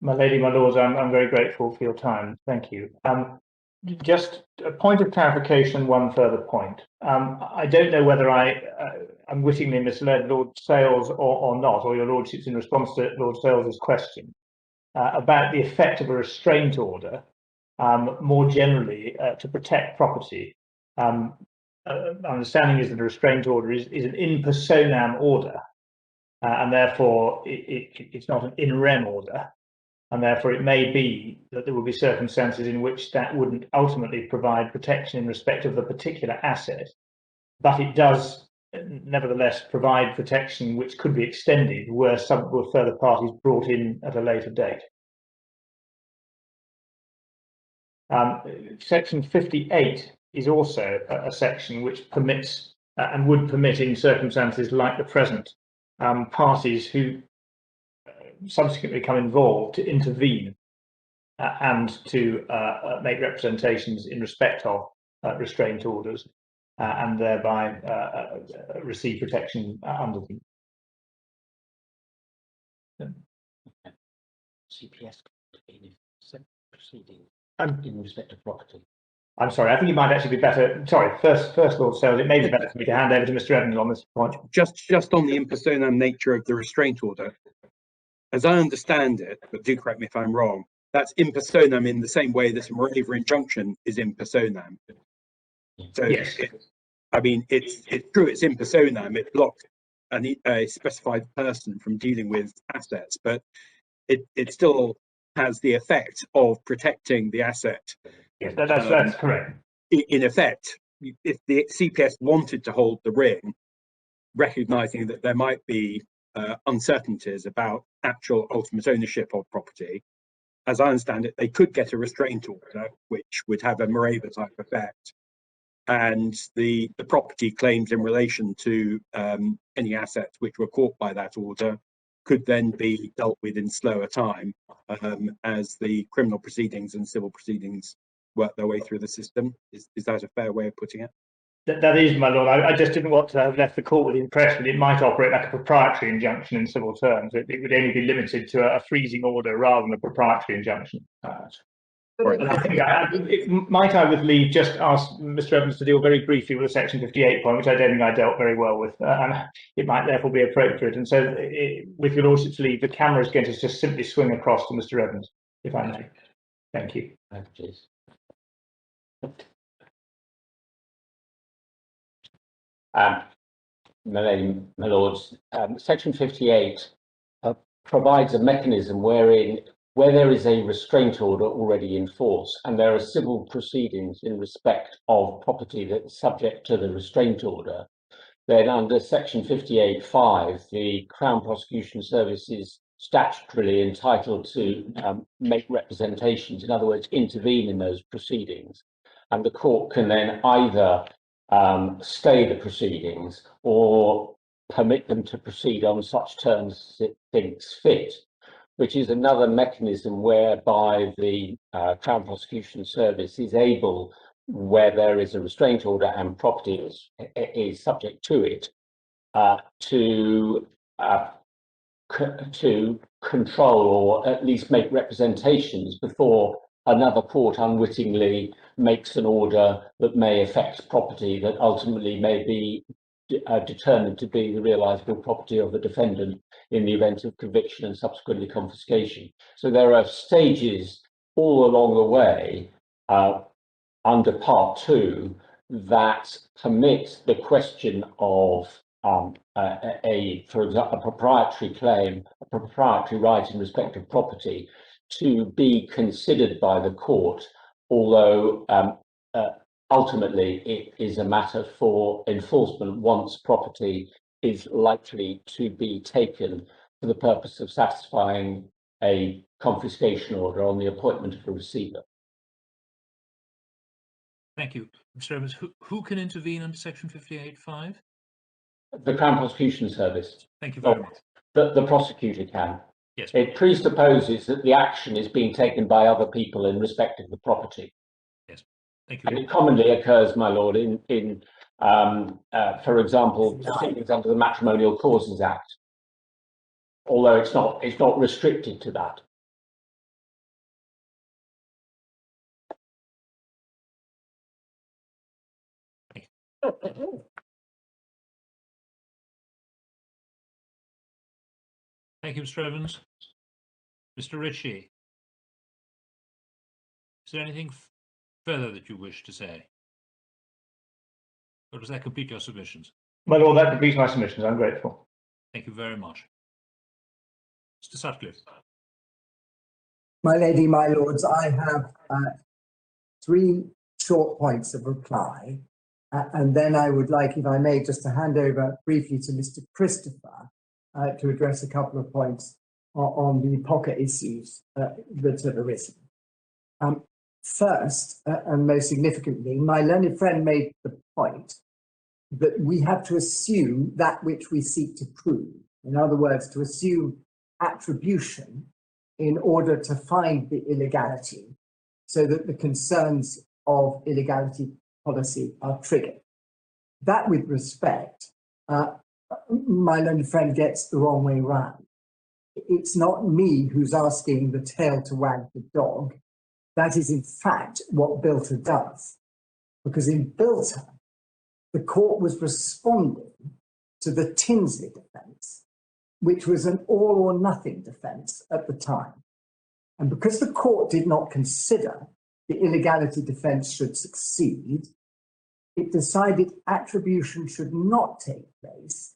My lady, my lords, I'm very grateful for your time. Thank you. Just a point of clarification, one further point. I don't know whether I'm wittingly misled Lord Sales or not, or your lordships in response to Lord Sales's question about the effect of a restraint order more generally to protect property. Understanding is that a restraint order is an in personam order, and therefore it's not an in rem order. And therefore it may be that there will be circumstances in which that wouldn't ultimately provide protection in respect of the particular asset, but it does nevertheless provide protection which could be extended were further parties brought in at a later date. Section 58 is also a section which permits and would permit in circumstances like the present parties who subsequently become involved to intervene and to make representations in respect of restraint orders and thereby receive protection under them. CPS proceeding in respect of property. I'm sorry, I think it might actually be better. Sorry, first Lord Sales, it may be better for me to hand over to Mr. Evans on this point. Just on the in personam nature of the restraint order, as I understand it, but do correct me if I'm wrong, that's in personam in the same way that a waiver injunction is in personam. So yes, I mean, it's true, it's in personam, it blocks a specified person from dealing with assets, but it still has the effect of protecting the asset. yes, that's correct. In effect, if the CPS wanted to hold the ring, recognizing that there might be uncertainties about actual ultimate ownership of property, as I understand it, they could get a restraint order, which would have a Moreva type effect. And the property claims in relation to any assets which were caught by that order could then be dealt with in slower time as the criminal proceedings and civil proceedings work their way through the system. Is that a fair way of putting it? That is, my lord. I just didn't want to have left the court with the impression it might operate like a proprietary injunction in civil terms. It would only be limited to a freezing order rather than a proprietary injunction. And I think might I, with leave, just ask Mr. Evans to deal very briefly with the Section 58 point, which I don't think I dealt very well with, and it might therefore be appropriate. And so, with your lordship's leave, the camera is going to just simply swing across to Mr. Evans, if I may. Thank you. My lords, Section 58 provides a mechanism where there is a restraint order already in force and there are civil proceedings in respect of property that is subject to the restraint order, then under Section 58(5), the Crown Prosecution Service is statutorily entitled to make representations, in other words, intervene in those proceedings. And the court can then either stay the proceedings or permit them to proceed on such terms as it thinks fit, which is another mechanism whereby the Crown Prosecution Service is able, where there is a restraint order and property is subject to it, to control or at least make representations before another court unwittingly makes an order that may affect property that ultimately may be determined to be the realisable property of the defendant in the event of conviction and subsequently confiscation. So there are stages all along the way under Part 2 that permit the question of for example, a proprietary claim, a proprietary right in respect of property to be considered by the court, although ultimately it is a matter for enforcement once property is likely to be taken for the purpose of satisfying a confiscation order on the appointment of a receiver. Thank you. Mr. Evans, who can intervene under Section 58(5)? The Crown Prosecution Service. Thank you very much. The prosecutor can. Yes. It presupposes that the action is being taken by other people in respect of the property. Yes. Thank you. And it commonly occurs, my lord, in for example, proceedings under the Matrimonial Causes Act, although it's not restricted to that. Thank you, Mr. Evans. Mr. Ritchie, is there anything further that you wish to say? Or does that complete your submissions? My lord, that completes my submissions. I'm grateful. Thank you very much. Mr. Sutcliffe. My lady, my lords, I have 3 short points of reply, and then I would like, if I may, just to hand over briefly to Mr. Christopher to address a couple of points on the pocket issues that have arisen. First, and most significantly, my learned friend made the point that we have to assume that which we seek to prove. In other words, to assume attribution in order to find the illegality, so that the concerns of illegality policy are triggered. That, with respect, my learned friend gets the wrong way round. It's not me who's asking the tail to wag the dog. That is, in fact, what Bilter does. Because in Bilter, the court was responding to the Tinsley defence, which was an all or nothing defence at the time. And because the court did not consider the illegality defence should succeed, it decided attribution should not take place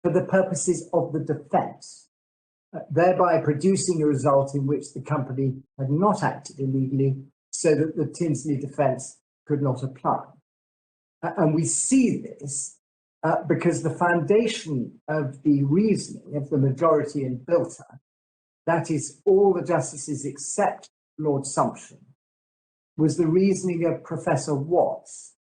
for the purposes of the defence, thereby producing a result in which the company had not acted illegally, so that the Tinsley defence could not apply. And we see this because the foundation of the reasoning of the majority in Bilter that is all the justices except Lord Sumption, was the reasoning of Professor Watts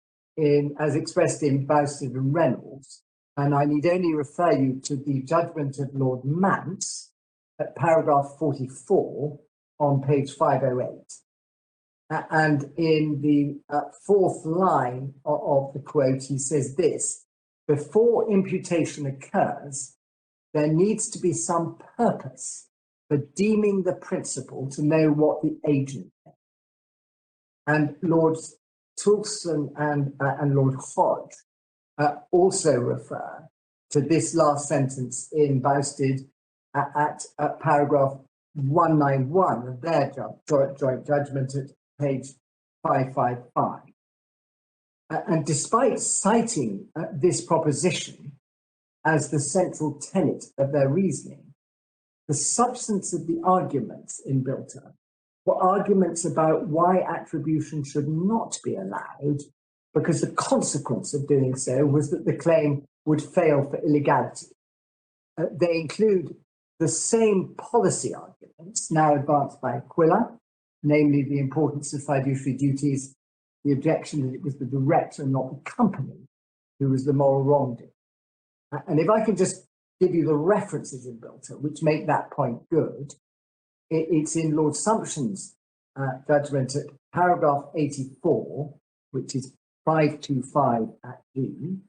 as expressed in Bousted and Reynolds, and I need only refer you to the judgment of Lord Mance at paragraph 44 on page 508. And in the fourth line of the quote, he says this: before imputation occurs, there needs to be some purpose for deeming the principal to know what the agent is. And Lords Toulson and Lord Hodge also refer to this last sentence in Bousted at paragraph 191 of their joint judgment at page 555. And despite citing this proposition as the central tenet of their reasoning, the substance of the arguments in Bilter were arguments about why attribution should not be allowed, because the consequence of doing so was that the claim would fail for illegality. They include the same policy arguments now advanced by Aquila, namely the importance of fiduciary duties, the objection that it was the director and not the company who was the moral wrongdoer. And if I can just give you the references in Bilter, which make that point good, it's in Lord Sumption's judgment at paragraph 84, which is 525 at G,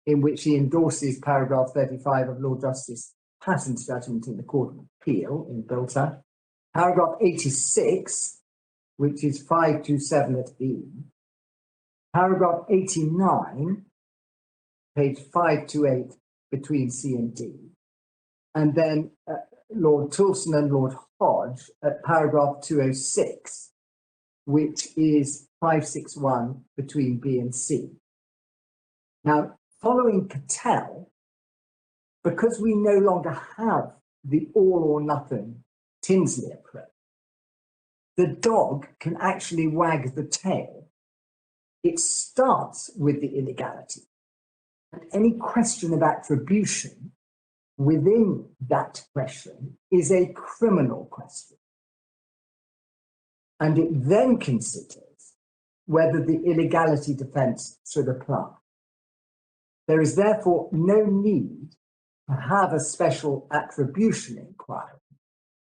in which he endorses paragraph 35 of Lord Justice Patton's judgment in the Court of Appeal in Bilter, paragraph 86, which is 527 at E, paragraph 89, page 528 between C and D, and then Lord Toulson and Lord Hodge at paragraph 206, which is 561 between B and C. Now, following Cattell, because we no longer have the all or nothing Tinsley approach, the dog can actually wag the tail. It starts with the illegality, and any question of attribution within that question is a criminal question. And it then considers whether the illegality defence should apply. There is therefore no need to have a special attribution inquiry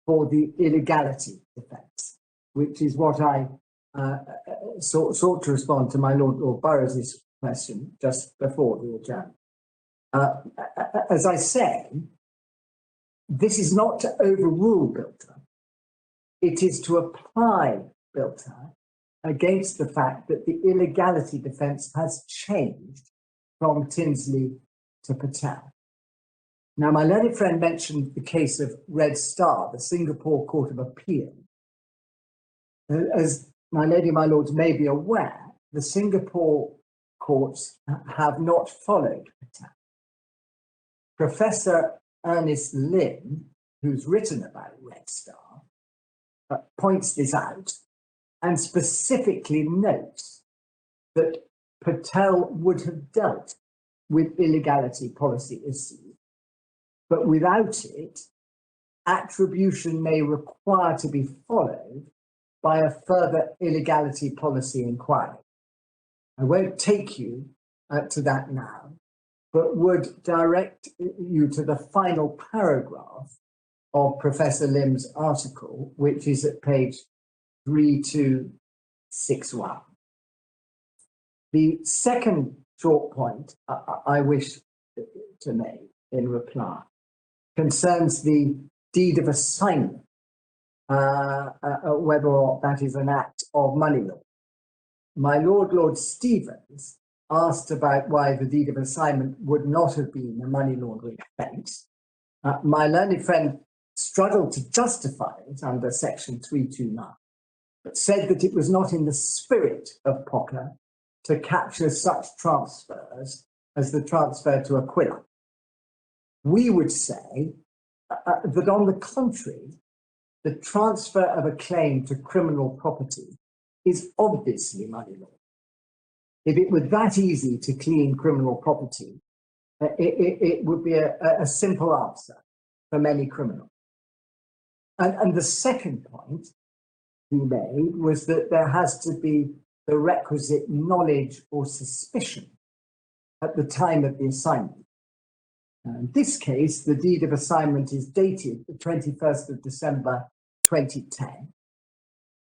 for the illegality defence, which is what I sought to respond to my Lord Burroughs' question just before the adjournment. As I say, this is not to overrule Bilter. It is to apply Bilter against the fact that the illegality defence has changed from Tinsley to Patel. Now, my learned friend mentioned the case of Red Star, the Singapore Court of Appeal. As my lady and my lords may be aware, the Singapore courts have not followed Patel. Professor Ernest Lim, who's written about Red Star, points this out and specifically notes that Patel would have dealt with illegality policy issues, but without it, attribution may require to be followed by a further illegality policy inquiry. I won't take you to that now, but would direct you to the final paragraph of Professor Lim's article, which is at page 3261. The second short point I wish to make in reply concerns the deed of assignment, whether or not that is an act of money law. My Lord Stevens asked about why the deed of assignment would not have been a money laundering offence. My learned friend struggled to justify it under section 329, but said that it was not in the spirit of Pocker to capture such transfers as the transfer to Aquila. We would say that on the contrary, the transfer of a claim to criminal property is obviously money laundering. If it were that easy to clean criminal property, it would be a simple answer for many criminals. And the second point he made was that there has to be the requisite knowledge or suspicion at the time of the assignment. In this case, the deed of assignment is dated the 21st of December 2010.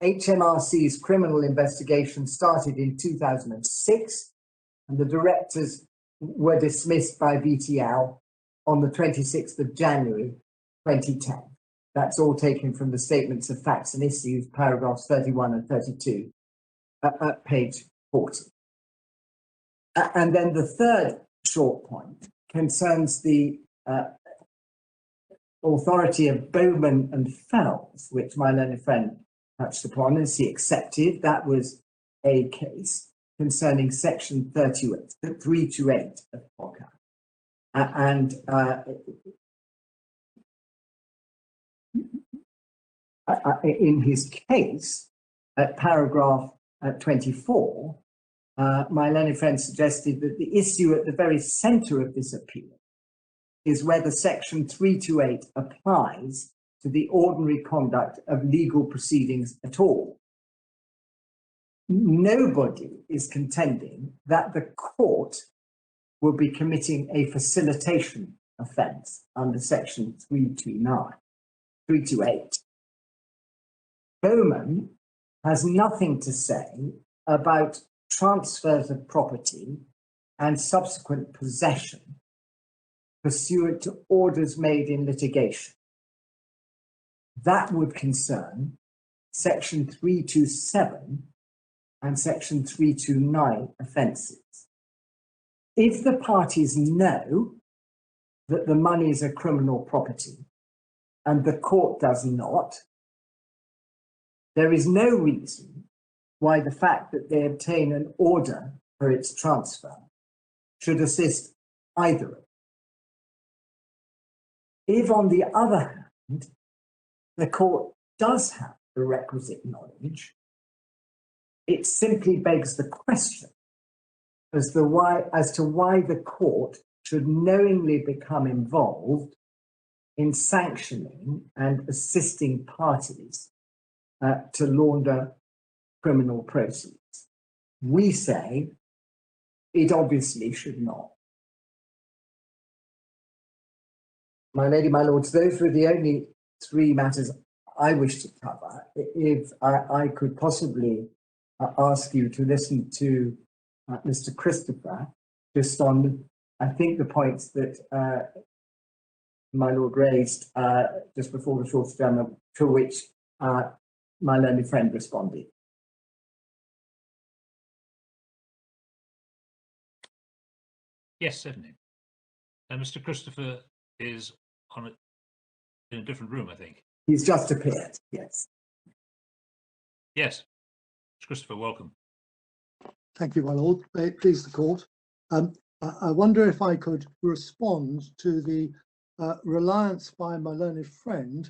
HMRC's criminal investigation started in 2006, and the directors were dismissed by VTL on the 26th of January 2010. That's all taken from the statements of facts and issues, paragraphs 31 and 32 at page 40. And then the third short point concerns the authority of Bowman and Fells, which my learned friend touched upon, as he accepted. That was a case concerning section 328 of POCA. And in his case, at paragraph 24, my learned friend suggested that the issue at the very centre of this appeal is whether section 328 applies to the ordinary conduct of legal proceedings at all. Nobody is contending that the court will be committing a facilitation offence under section 328. Bowman has nothing to say about transfers of property and subsequent possession pursuant to orders made in litigation. That would concern section 327 and section 329 offences. If the parties know that the monies are criminal property and the court does not, there is no reason why the fact that they obtain an order for its transfer should assist either of them. If, on the other hand, the court does have the requisite knowledge, it simply begs the question as to why the court should knowingly become involved in sanctioning and assisting parties to launder criminal proceeds. We say it obviously should not. My lady, my lords, those were the only three matters I wish to cover. If I could possibly ask you to listen to Mr. Christopher, just on, I think, the points that my lord raised just before the short adjournment, to which my learned friend responded. Yes, certainly. And Mr. Christopher is in a different room, I think. He's just appeared, yes. Yes. Mr. Christopher, welcome. Thank you, my lord. May it please the court. I wonder if I could respond to the reliance by my learned friend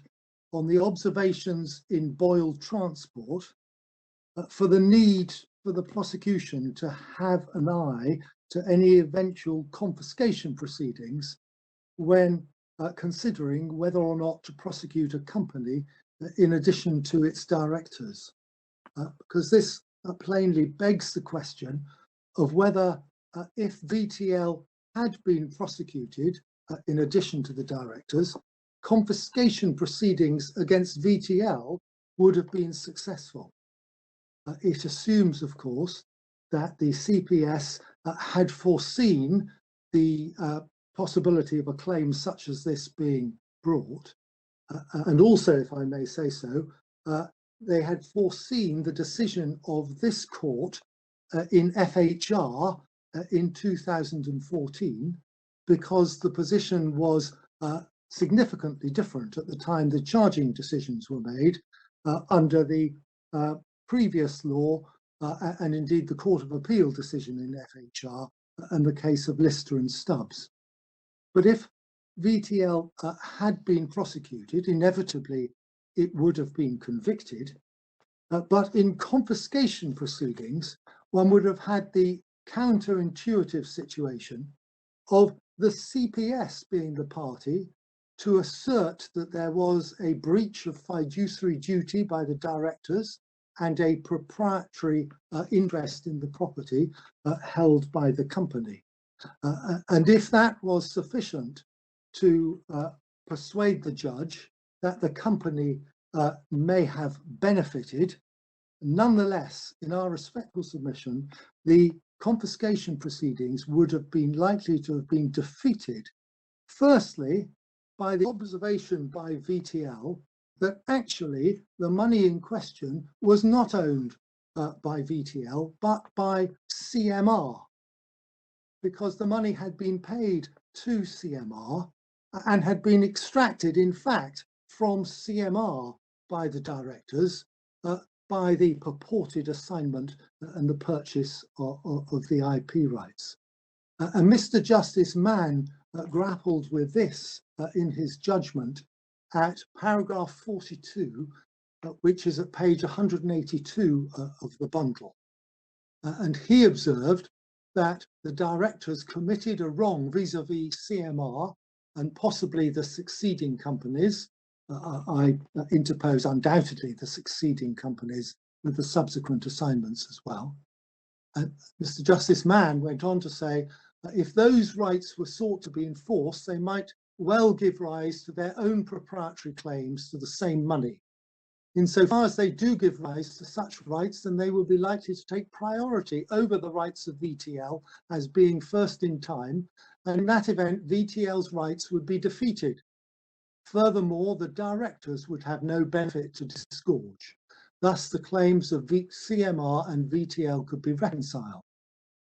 on the observations in Boyle Transport for the need for the prosecution to have an eye to any eventual confiscation proceedings when considering whether or not to prosecute a company in addition to its directors. Because this plainly begs the question of whether if VTL had been prosecuted in addition to the directors, confiscation proceedings against VTL would have been successful. It assumes, of course, that the CPS had foreseen the possibility of a claim such as this being brought. And also, if I may say so, they had foreseen the decision of this court in FHR in 2014, because the position was significantly different at the time the charging decisions were made under the previous law and indeed the Court of Appeal decision in FHR and the case of Lister and Stubbs. But if VTL had been prosecuted, inevitably it would have been convicted. But in confiscation proceedings, one would have had the counterintuitive situation of the CPS being the party to assert that there was a breach of fiduciary duty by the directors and a proprietary interest in the property held by the company. And if that was sufficient to persuade the judge that the company may have benefited, nonetheless, in our respectful submission, the confiscation proceedings would have been likely to have been defeated, firstly, by the observation by VTL that actually the money in question was not owned by VTL, but by CMR, because the money had been paid to CMR and had been extracted, in fact, from CMR by the directors by the purported assignment and the purchase of the IP rights. And Mr. Justice Mann grappled with this in his judgment at paragraph 42, which is at page 182 of the bundle. And he observed that the directors committed a wrong vis-à-vis CMR and possibly the succeeding companies. I interpose undoubtedly the succeeding companies with the subsequent assignments as well. Mr. Justice Mann went on to say, if those rights were sought to be enforced, they might well give rise to their own proprietary claims to the same money. Insofar as they do give rise to such rights, then they will be likely to take priority over the rights of VTL as being first in time, and in that event, VTL's rights would be defeated. Furthermore, the directors would have no benefit to disgorge. Thus, the claims of CMR and VTL could be reconciled.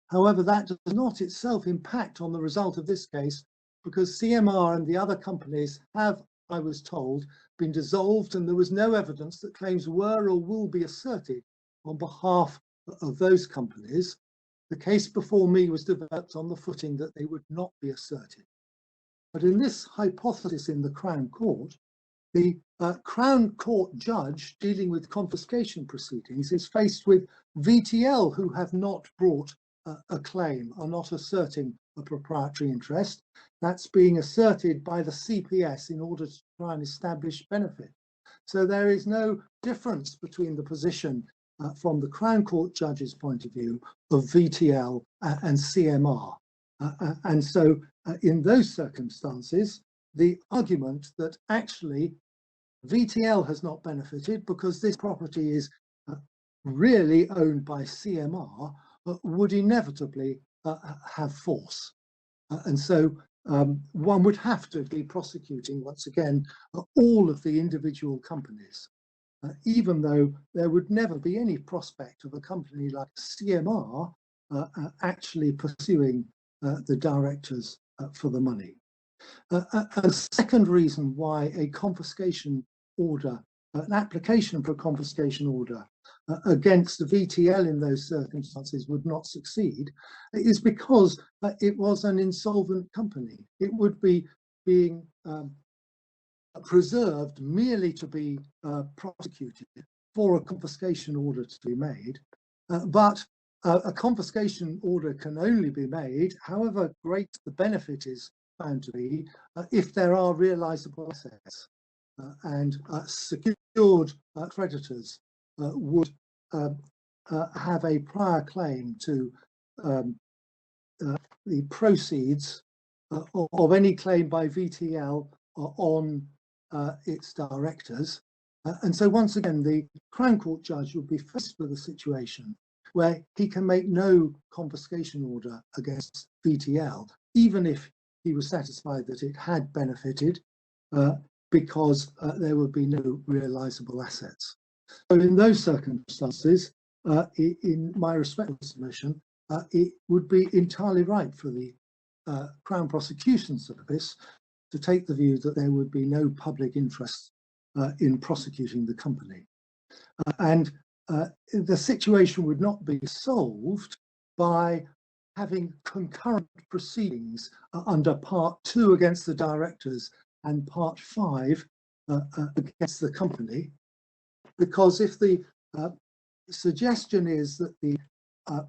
However, that does not itself impact on the result of this case, because CMR and the other companies have, I was told, been dissolved, and there was no evidence that claims were or will be asserted on behalf of those companies. The case before me was developed on the footing that they would not be asserted. But in this hypothesis in the Crown Court, the Crown Court judge dealing with confiscation proceedings is faced with VTL, who have not brought a claim, are not asserting a proprietary interest. That's being asserted by the CPS in order to try and establish benefit. So there is no difference between the position from the Crown Court judge's point of view of VTL and CMR. And so in those circumstances, the argument that actually VTL has not benefited because this property is really owned by CMR would inevitably have force. And so one would have to be prosecuting, once again, all of the individual companies, even though there would never be any prospect of a company like CMR actually pursuing the directors for the money. A second reason why a confiscation order, an application for a confiscation order against the VTL in those circumstances would not succeed is because it was an insolvent company. It would be being preserved merely to be prosecuted for a confiscation order to be made, but a confiscation order can only be made, however great the benefit is found to be, if there are realizable assets, and secured creditors would have a prior claim to the proceeds of any claim by VTL on its directors. And so once again, the Crown Court judge would be faced with a situation where he can make no confiscation order against VTL, even if he was satisfied that it had benefited, because there would be no realizable assets. So in those circumstances, in my respectful submission, it would be entirely right for the Crown Prosecution Service to take the view that there would be no public interest in prosecuting the company. And the situation would not be solved by having concurrent proceedings under Part 2 against the directors and Part 5 against the company, because if the suggestion is that the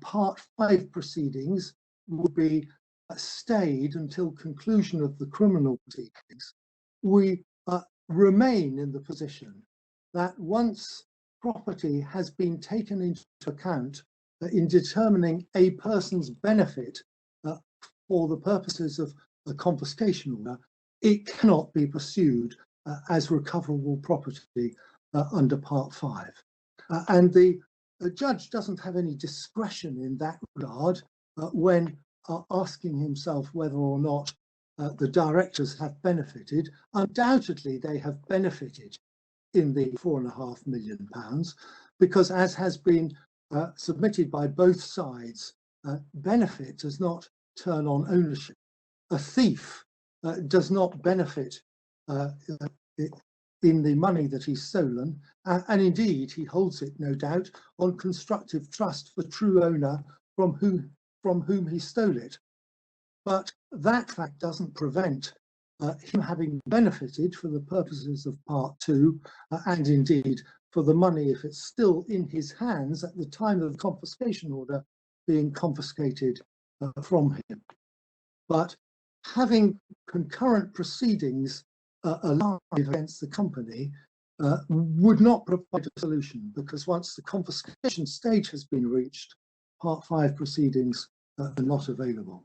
Part 5 proceedings would be stayed until conclusion of the criminal proceedings, we remain in the position that once property has been taken into account in determining a person's benefit for the purposes of a confiscation order, it cannot be pursued as recoverable property under Part 5. And the judge doesn't have any discretion in that regard when asking himself whether or not the directors have benefited. Undoubtedly, they have benefited in the £4.5 million, because, as has been submitted by both sides, benefit does not turn on ownership. A thief does not benefit in the money that he's stolen, and indeed he holds it, no doubt, on constructive trust for true owner from whom he stole it. But that fact doesn't prevent him having benefited for the purposes of Part 2, and indeed for the money, if it's still in his hands at the time of the confiscation order, being confiscated from him. But having concurrent proceedings alive against the company would not provide a solution, because once the confiscation stage has been reached, Part 5 proceedings are not available.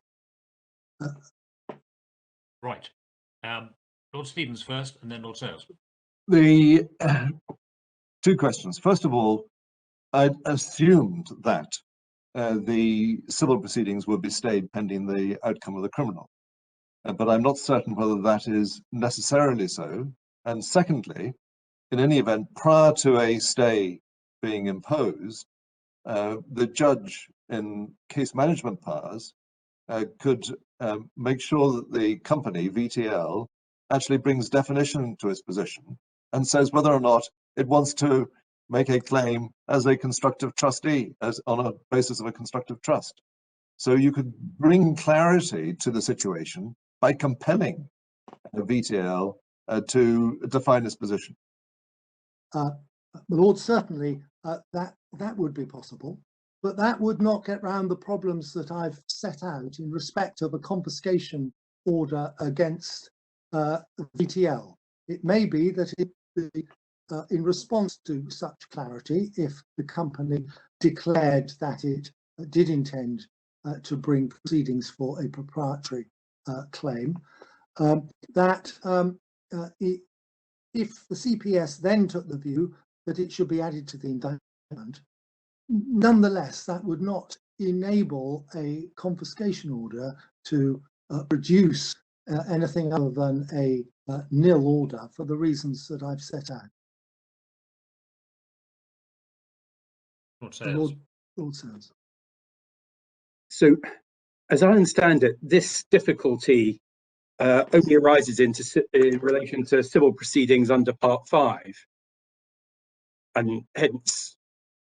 Right. Lord Stevens first, and then Lord Sales. The two questions. First of all, I assumed that the civil proceedings would be stayed pending the outcome of the criminal, but I'm not certain whether that is necessarily so. And secondly, in any event, prior to a stay being imposed, the judge in case management powers could make sure that the company, VTL, actually brings definition to its position and says whether or not it wants to make a claim as a constructive trustee, as on a basis of a constructive trust. So you could bring clarity to the situation by compelling VTL to define its position. Lord, certainly that would be possible, but that would not get round the problems that I've set out in respect of a confiscation order against VTL. It may be that in response to such clarity, if the company declared that it did intend to bring proceedings for a proprietary claim, that if the CPS then took the view that it should be added to the indictment, nonetheless, that would not enable a confiscation order to produce anything other than a nil order for the reasons that I've set out. Lord Sales. So, as I understand it, this difficulty only arises in relation to civil proceedings under Part 5. And hence,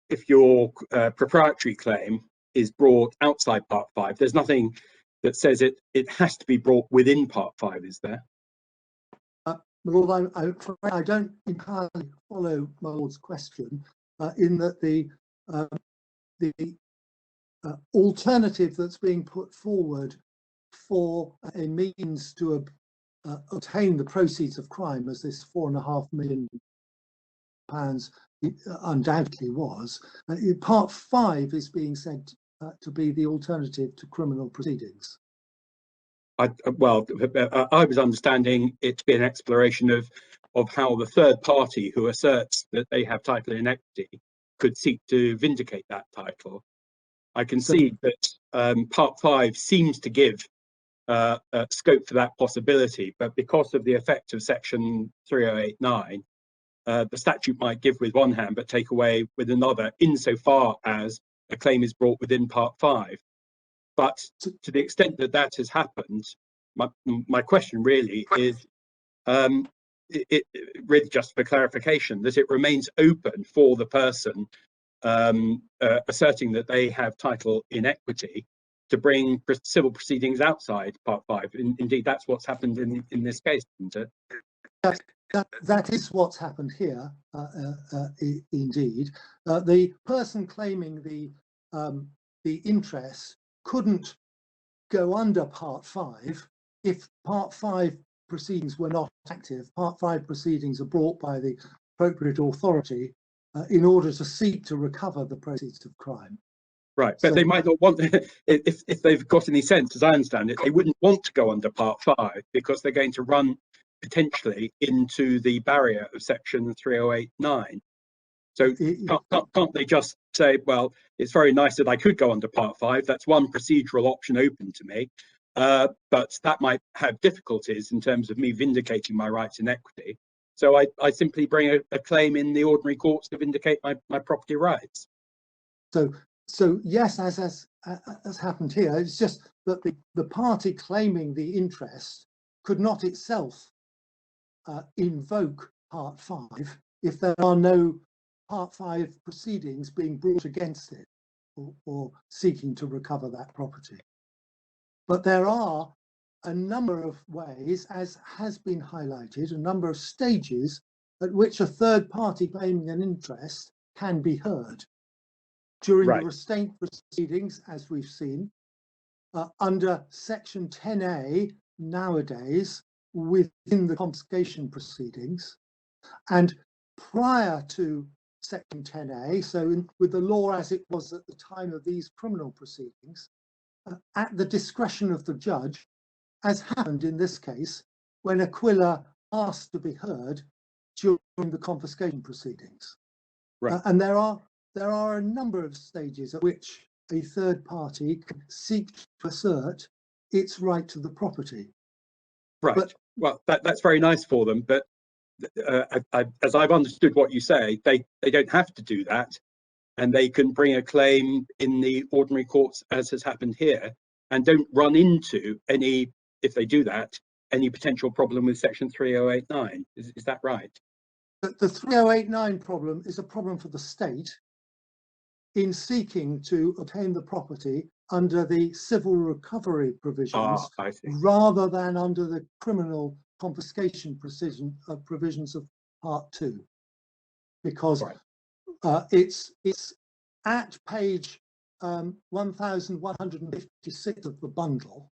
if your proprietary claim is brought outside Part 5, there's nothing that says it has to be brought within Part 5, is there? Lord, I don't entirely follow my Lord's question, in that the alternative that's being put forward for a means to obtain the proceeds of crime, as this £4.5 million undoubtedly was, Part 5 is being said to be the alternative to criminal proceedings. I was understanding it to be an exploration of how the third party who asserts that they have title in equity could seek to vindicate that title. I can see that Part 5 seems to give scope for that possibility, but because of the effect of Section 3089, the statute might give with one hand but take away with another, insofar as a claim is brought within Part 5. But to the extent that that has happened, my question really is, really just for clarification, that it remains open for the person asserting that they have title in equity to bring civil proceedings outside Part 5. Indeed, that's what's happened in this case, isn't it? That is what's happened here, indeed. The person claiming the interest couldn't go under Part 5 if Part 5 proceedings were not active. Part 5 proceedings are brought by the appropriate authority in order to seek to recover the proceeds of crime. Right, but So, they might not want, if they've got any sense, as I understand it, they wouldn't want to go under Part 5 because they're going to run potentially into the barrier of Section 3089. So can't they just say, well, it's very nice that I could go under Part 5. That's one procedural option open to me, but that might have difficulties in terms of me vindicating my rights in equity. So I simply bring a claim in the ordinary courts to vindicate my property rights. So yes, as happened here, it's just that the party claiming the interest could not itself invoke Part 5 if there are no Part 5 proceedings being brought against it or seeking to recover that property. But there are a number of ways, as has been highlighted, a number of stages at which a third party claiming an interest can be heard. During the restraint proceedings, as we've seen, under Section 10A nowadays, within the confiscation proceedings, and prior to Section 10A, so with the law as it was at the time of these criminal proceedings, at the discretion of the judge, as happened in this case, when Aquila asked to be heard during the confiscation proceedings. And there are a number of stages at which a third party can seek to assert its right to the property. Right. But, well, that's very nice for them, but as I've understood what you say, they don't have to do that, and they can bring a claim in the ordinary courts, as has happened here, and don't run into any, if they do that, any potential problem with Section 3089. Is that right? The 3089 problem is a problem for the state in seeking to obtain the property under the civil recovery provisions rather than under the criminal confiscation provisions of Part 2, because it's at page 1156 of the bundle.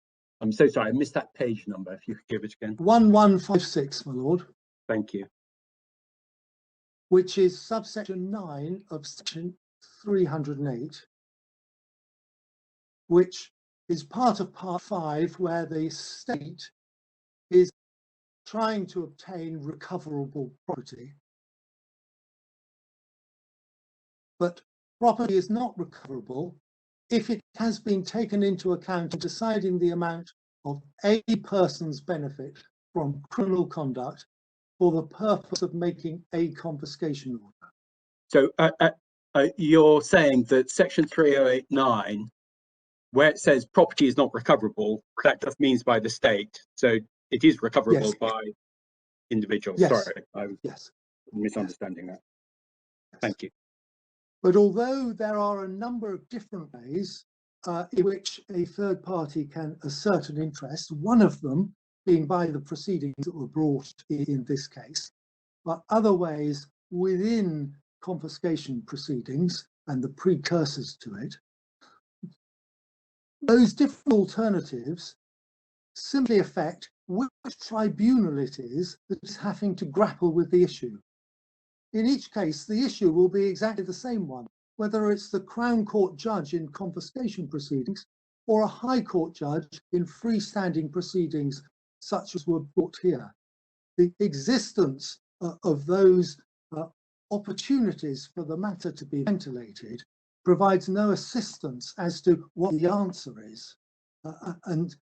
I'm so sorry, I missed that page number. If you could give it again. 1156, my lord. Thank you. Which is subsection 9 of Section 308, which is part of Part 5, where the state is trying to obtain recoverable property. But property is not recoverable if it has been taken into account in deciding the amount of a person's benefit from criminal conduct for the purpose of making a confiscation order. So you're saying that Section 3089, where it says property is not recoverable, that just means by the state. So it is recoverable by individuals. Sorry, I was misunderstanding that. Thank you. But although there are a number of different ways in which a third party can assert an interest, one of them being by the proceedings that were brought in this case, but other ways within confiscation proceedings and the precursors to it, those different alternatives simply affect which tribunal it is that is having to grapple with the issue. In each case, the issue will be exactly the same one, whether it's the Crown Court judge in confiscation proceedings or a High Court judge in freestanding proceedings such as were brought here. The existence of those opportunities for the matter to be ventilated provides no assistance as to what the answer is. And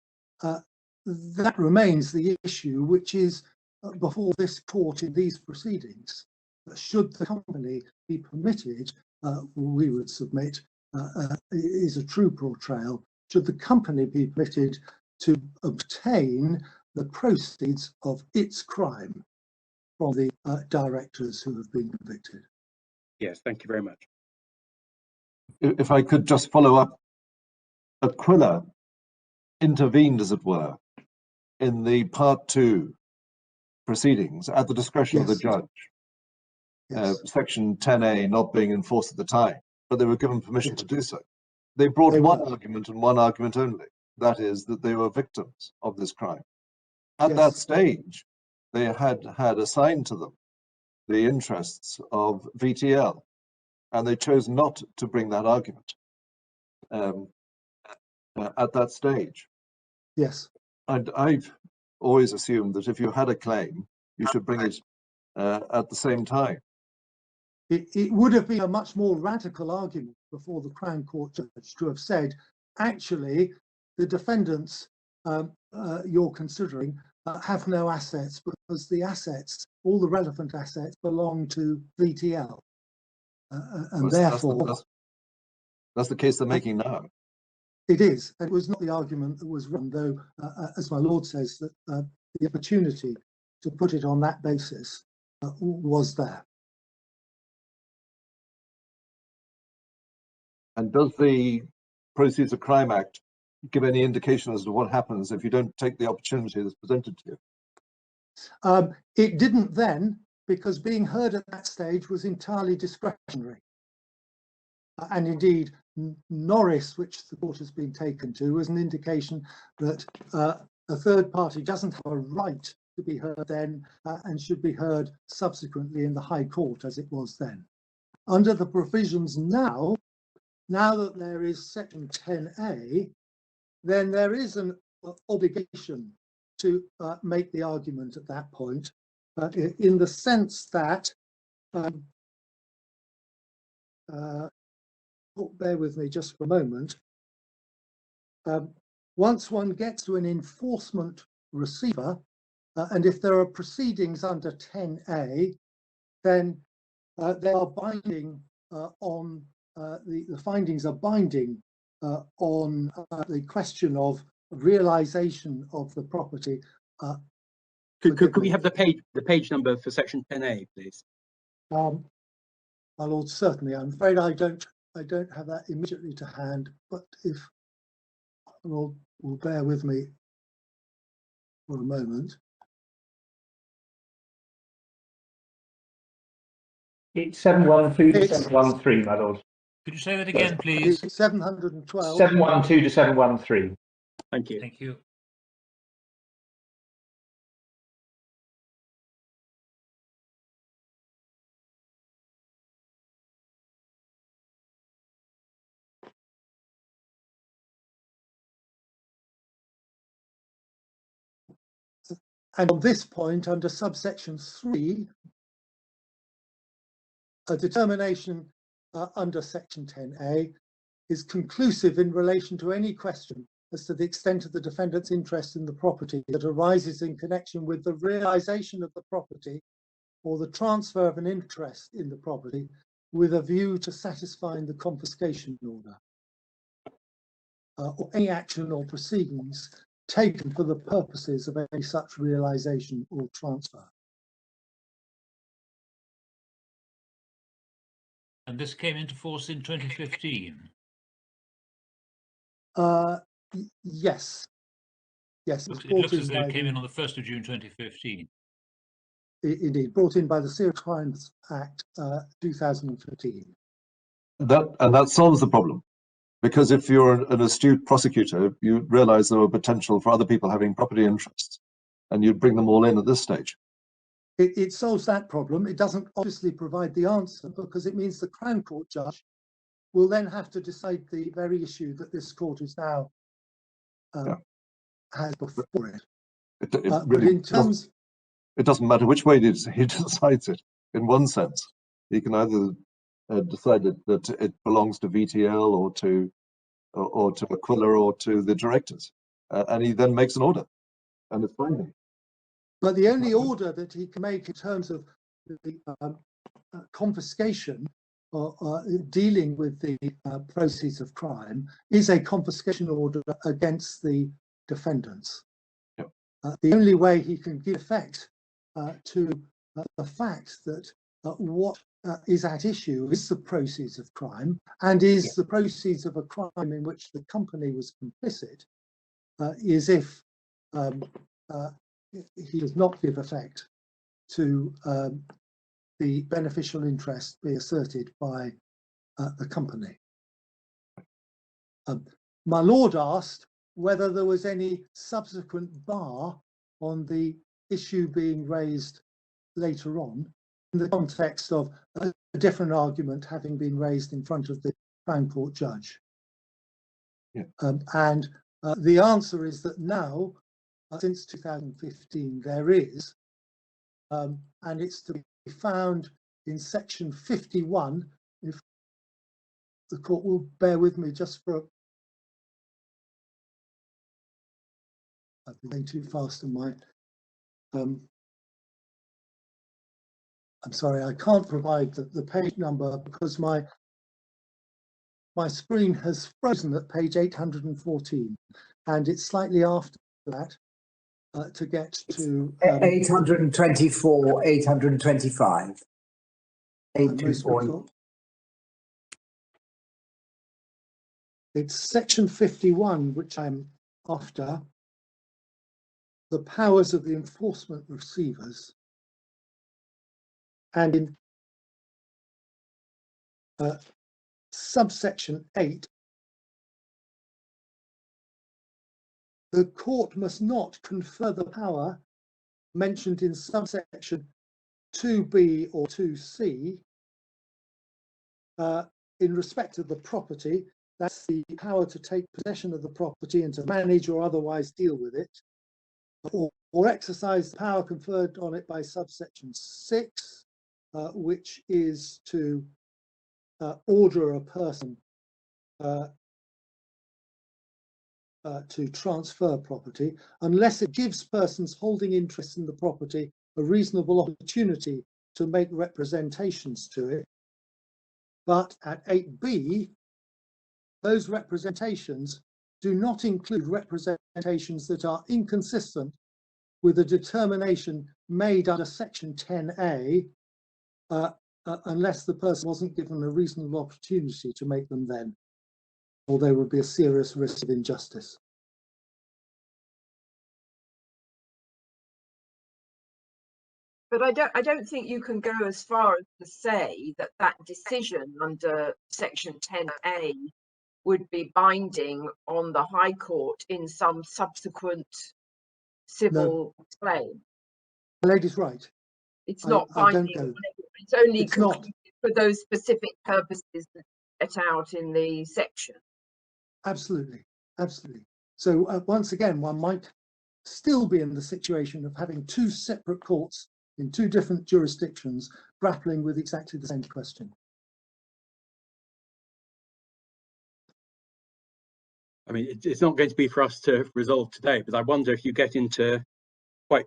that remains the issue which is before this court in these proceedings. Should the company be permitted, we would submit, is a true portrayal, should the company be permitted to obtain the proceeds of its crime from the directors who have been convicted. Yes, thank you very much. If I could just follow up, Aquila intervened, as it were, in the Part 2 proceedings at the discretion of the judge. Section 10A not being enforced at the time, but they were given permission to do so. They brought one argument and one argument only, that is that they were victims of this crime. At Yes. that stage, they had assigned to them the interests of VTL, and they chose not to bring that argument at that stage. Yes. And I've always assumed that if you had a claim, you should bring it at the same time. It would have been a much more radical argument before the Crown Court judge to have said, actually, the defendants you're considering have no assets because the assets, all the relevant assets, belong to VTL. And therefore... That's the case they're making now. It is. It was not the argument that was run, though, as my lord says, that the opportunity to put it on that basis was there. And does the Proceeds of Crime Act give any indication as to what happens if you don't take the opportunity that's presented to you? It didn't then, because being heard at that stage was entirely discretionary. And indeed, Norris, which the court has been taken to, was an indication that a third party doesn't have a right to be heard then and should be heard subsequently in the High Court as it was then. Under the provisions now that there is Section 10A, then there is an obligation to make the argument at that point, in the sense that bear with me just for a moment. Once one gets to an enforcement receiver, and if there are proceedings under 10A, then they are binding on the findings are binding on the question of realisation of the property. Could we have the page number for section 10A, please? My lord, certainly. I'm afraid I don't have that immediately to hand, but if will bear with me for a moment. It's 712 to 713, my lord. Could you say that again, please? It's 712. 712 to 713. Thank you. Thank you. And on this point, under subsection 3, a determination under section 10A is conclusive in relation to any question as to the extent of the defendant's interest in the property that arises in connection with the realisation of the property or the transfer of an interest in the property with a view to satisfying the confiscation order, or any action or proceedings taken for the purposes of any such realisation or transfer. And this came into force in 2015? Yes. Yes. It looks as though it came in on the 1st of June 2015. Indeed, brought in by the Serious Crimes Act 2015. That solves the problem. Because if you're an astute prosecutor, you realise there are potential for other people having property interests, and you'd bring them all in at this stage. It solves that problem. It doesn't obviously provide the answer, because it means the Crown Court judge will then have to decide the very issue that this court is now has before it. But in terms, it doesn't matter which way he decides it. In one sense, he can either decide that it belongs to VTL or to Aquila or to the directors, and he then makes an order, and it's binding. But the only order that he can make in terms of the confiscation or dealing with the proceeds of crime is a confiscation order against the defendants. Yep. The only way he can give effect to the fact that what is at issue is the proceeds of crime, and is the proceeds of a crime in which the company was complicit, is if he does not give effect to the beneficial interest be asserted by the company. My lord asked whether there was any subsequent bar on the issue being raised later on in the context of a different argument having been raised in front of the Crown Court judge. Yeah. And the answer is that now, since 2015, there is, and it's to be found in section 51. If the court will bear with me just for I've been going too fast on my I'm sorry, I can't provide the page number because my screen has frozen at page 814, and it's slightly after that to get to 824, 825. 824. It's section 51, which I'm after, the powers of the enforcement receivers. And in subsection 8, the court must not confer the power mentioned in subsection 2b or 2c in respect of the property. That's the power to take possession of the property and to manage or otherwise deal with it, or exercise the power conferred on it by subsection 6, which is to order a person to transfer property, unless it gives persons holding interest in the property a reasonable opportunity to make representations to it. But at 8b, those representations do not include representations that are inconsistent with a determination made under section 10a, unless the person wasn't given a reasonable opportunity to make them then, or there would be a serious risk of injustice. But I don't think you can go as far as to say that that decision under section 10a would be binding on the High Court in some subsequent civil claim. The lady's right. It's not binding. It's only not for those specific purposes set out in the section. Absolutely, absolutely. So once again, one might still be in the situation of having two separate courts in two different jurisdictions grappling with exactly the same question. I mean, it's not going to be for us to resolve today, but I wonder if you get into quite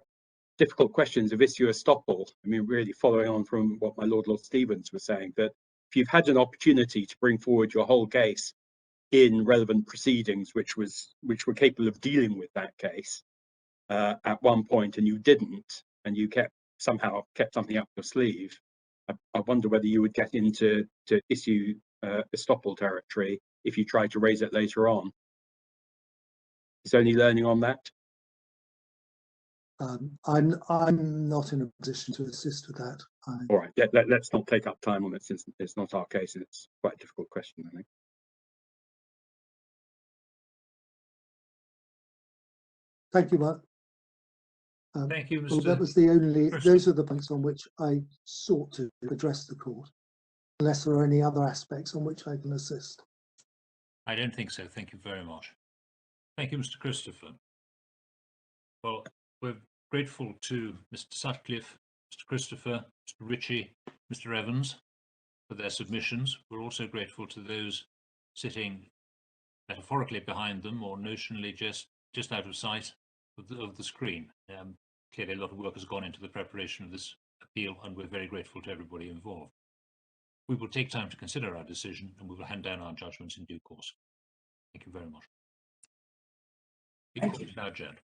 difficult questions of issue estoppel. I mean, really following on from what my Lord Stevens was saying, that if you've had an opportunity to bring forward your whole case in relevant proceedings, which were capable of dealing with that case at one point, and you didn't, and you somehow kept something up your sleeve, I wonder whether you would get into issue estoppel territory if you try to raise it later on. Is there any learning on that? I'm not in a position to assist with that. All right, let's not take up time on it since it's not our case and it's quite a difficult question, I think. Thank you, Mark. Thank you, Mr. Well, that was those are the points on which I sought to address the court, unless there are any other aspects on which I can assist. I don't think so. Thank you very much. Thank you, Mr. Christopher. Well, we're grateful to Mr. Sutcliffe, Mr. Christopher, Mr. Ritchie, Mr. Evans for their submissions. We're also grateful to those sitting metaphorically behind them or notionally just out of sight of the screen. Clearly, a lot of work has gone into the preparation of this appeal, and we're very grateful to everybody involved. We will take time to consider our decision, and we will hand down our judgments in due course. Thank you very much. The court is now adjourned.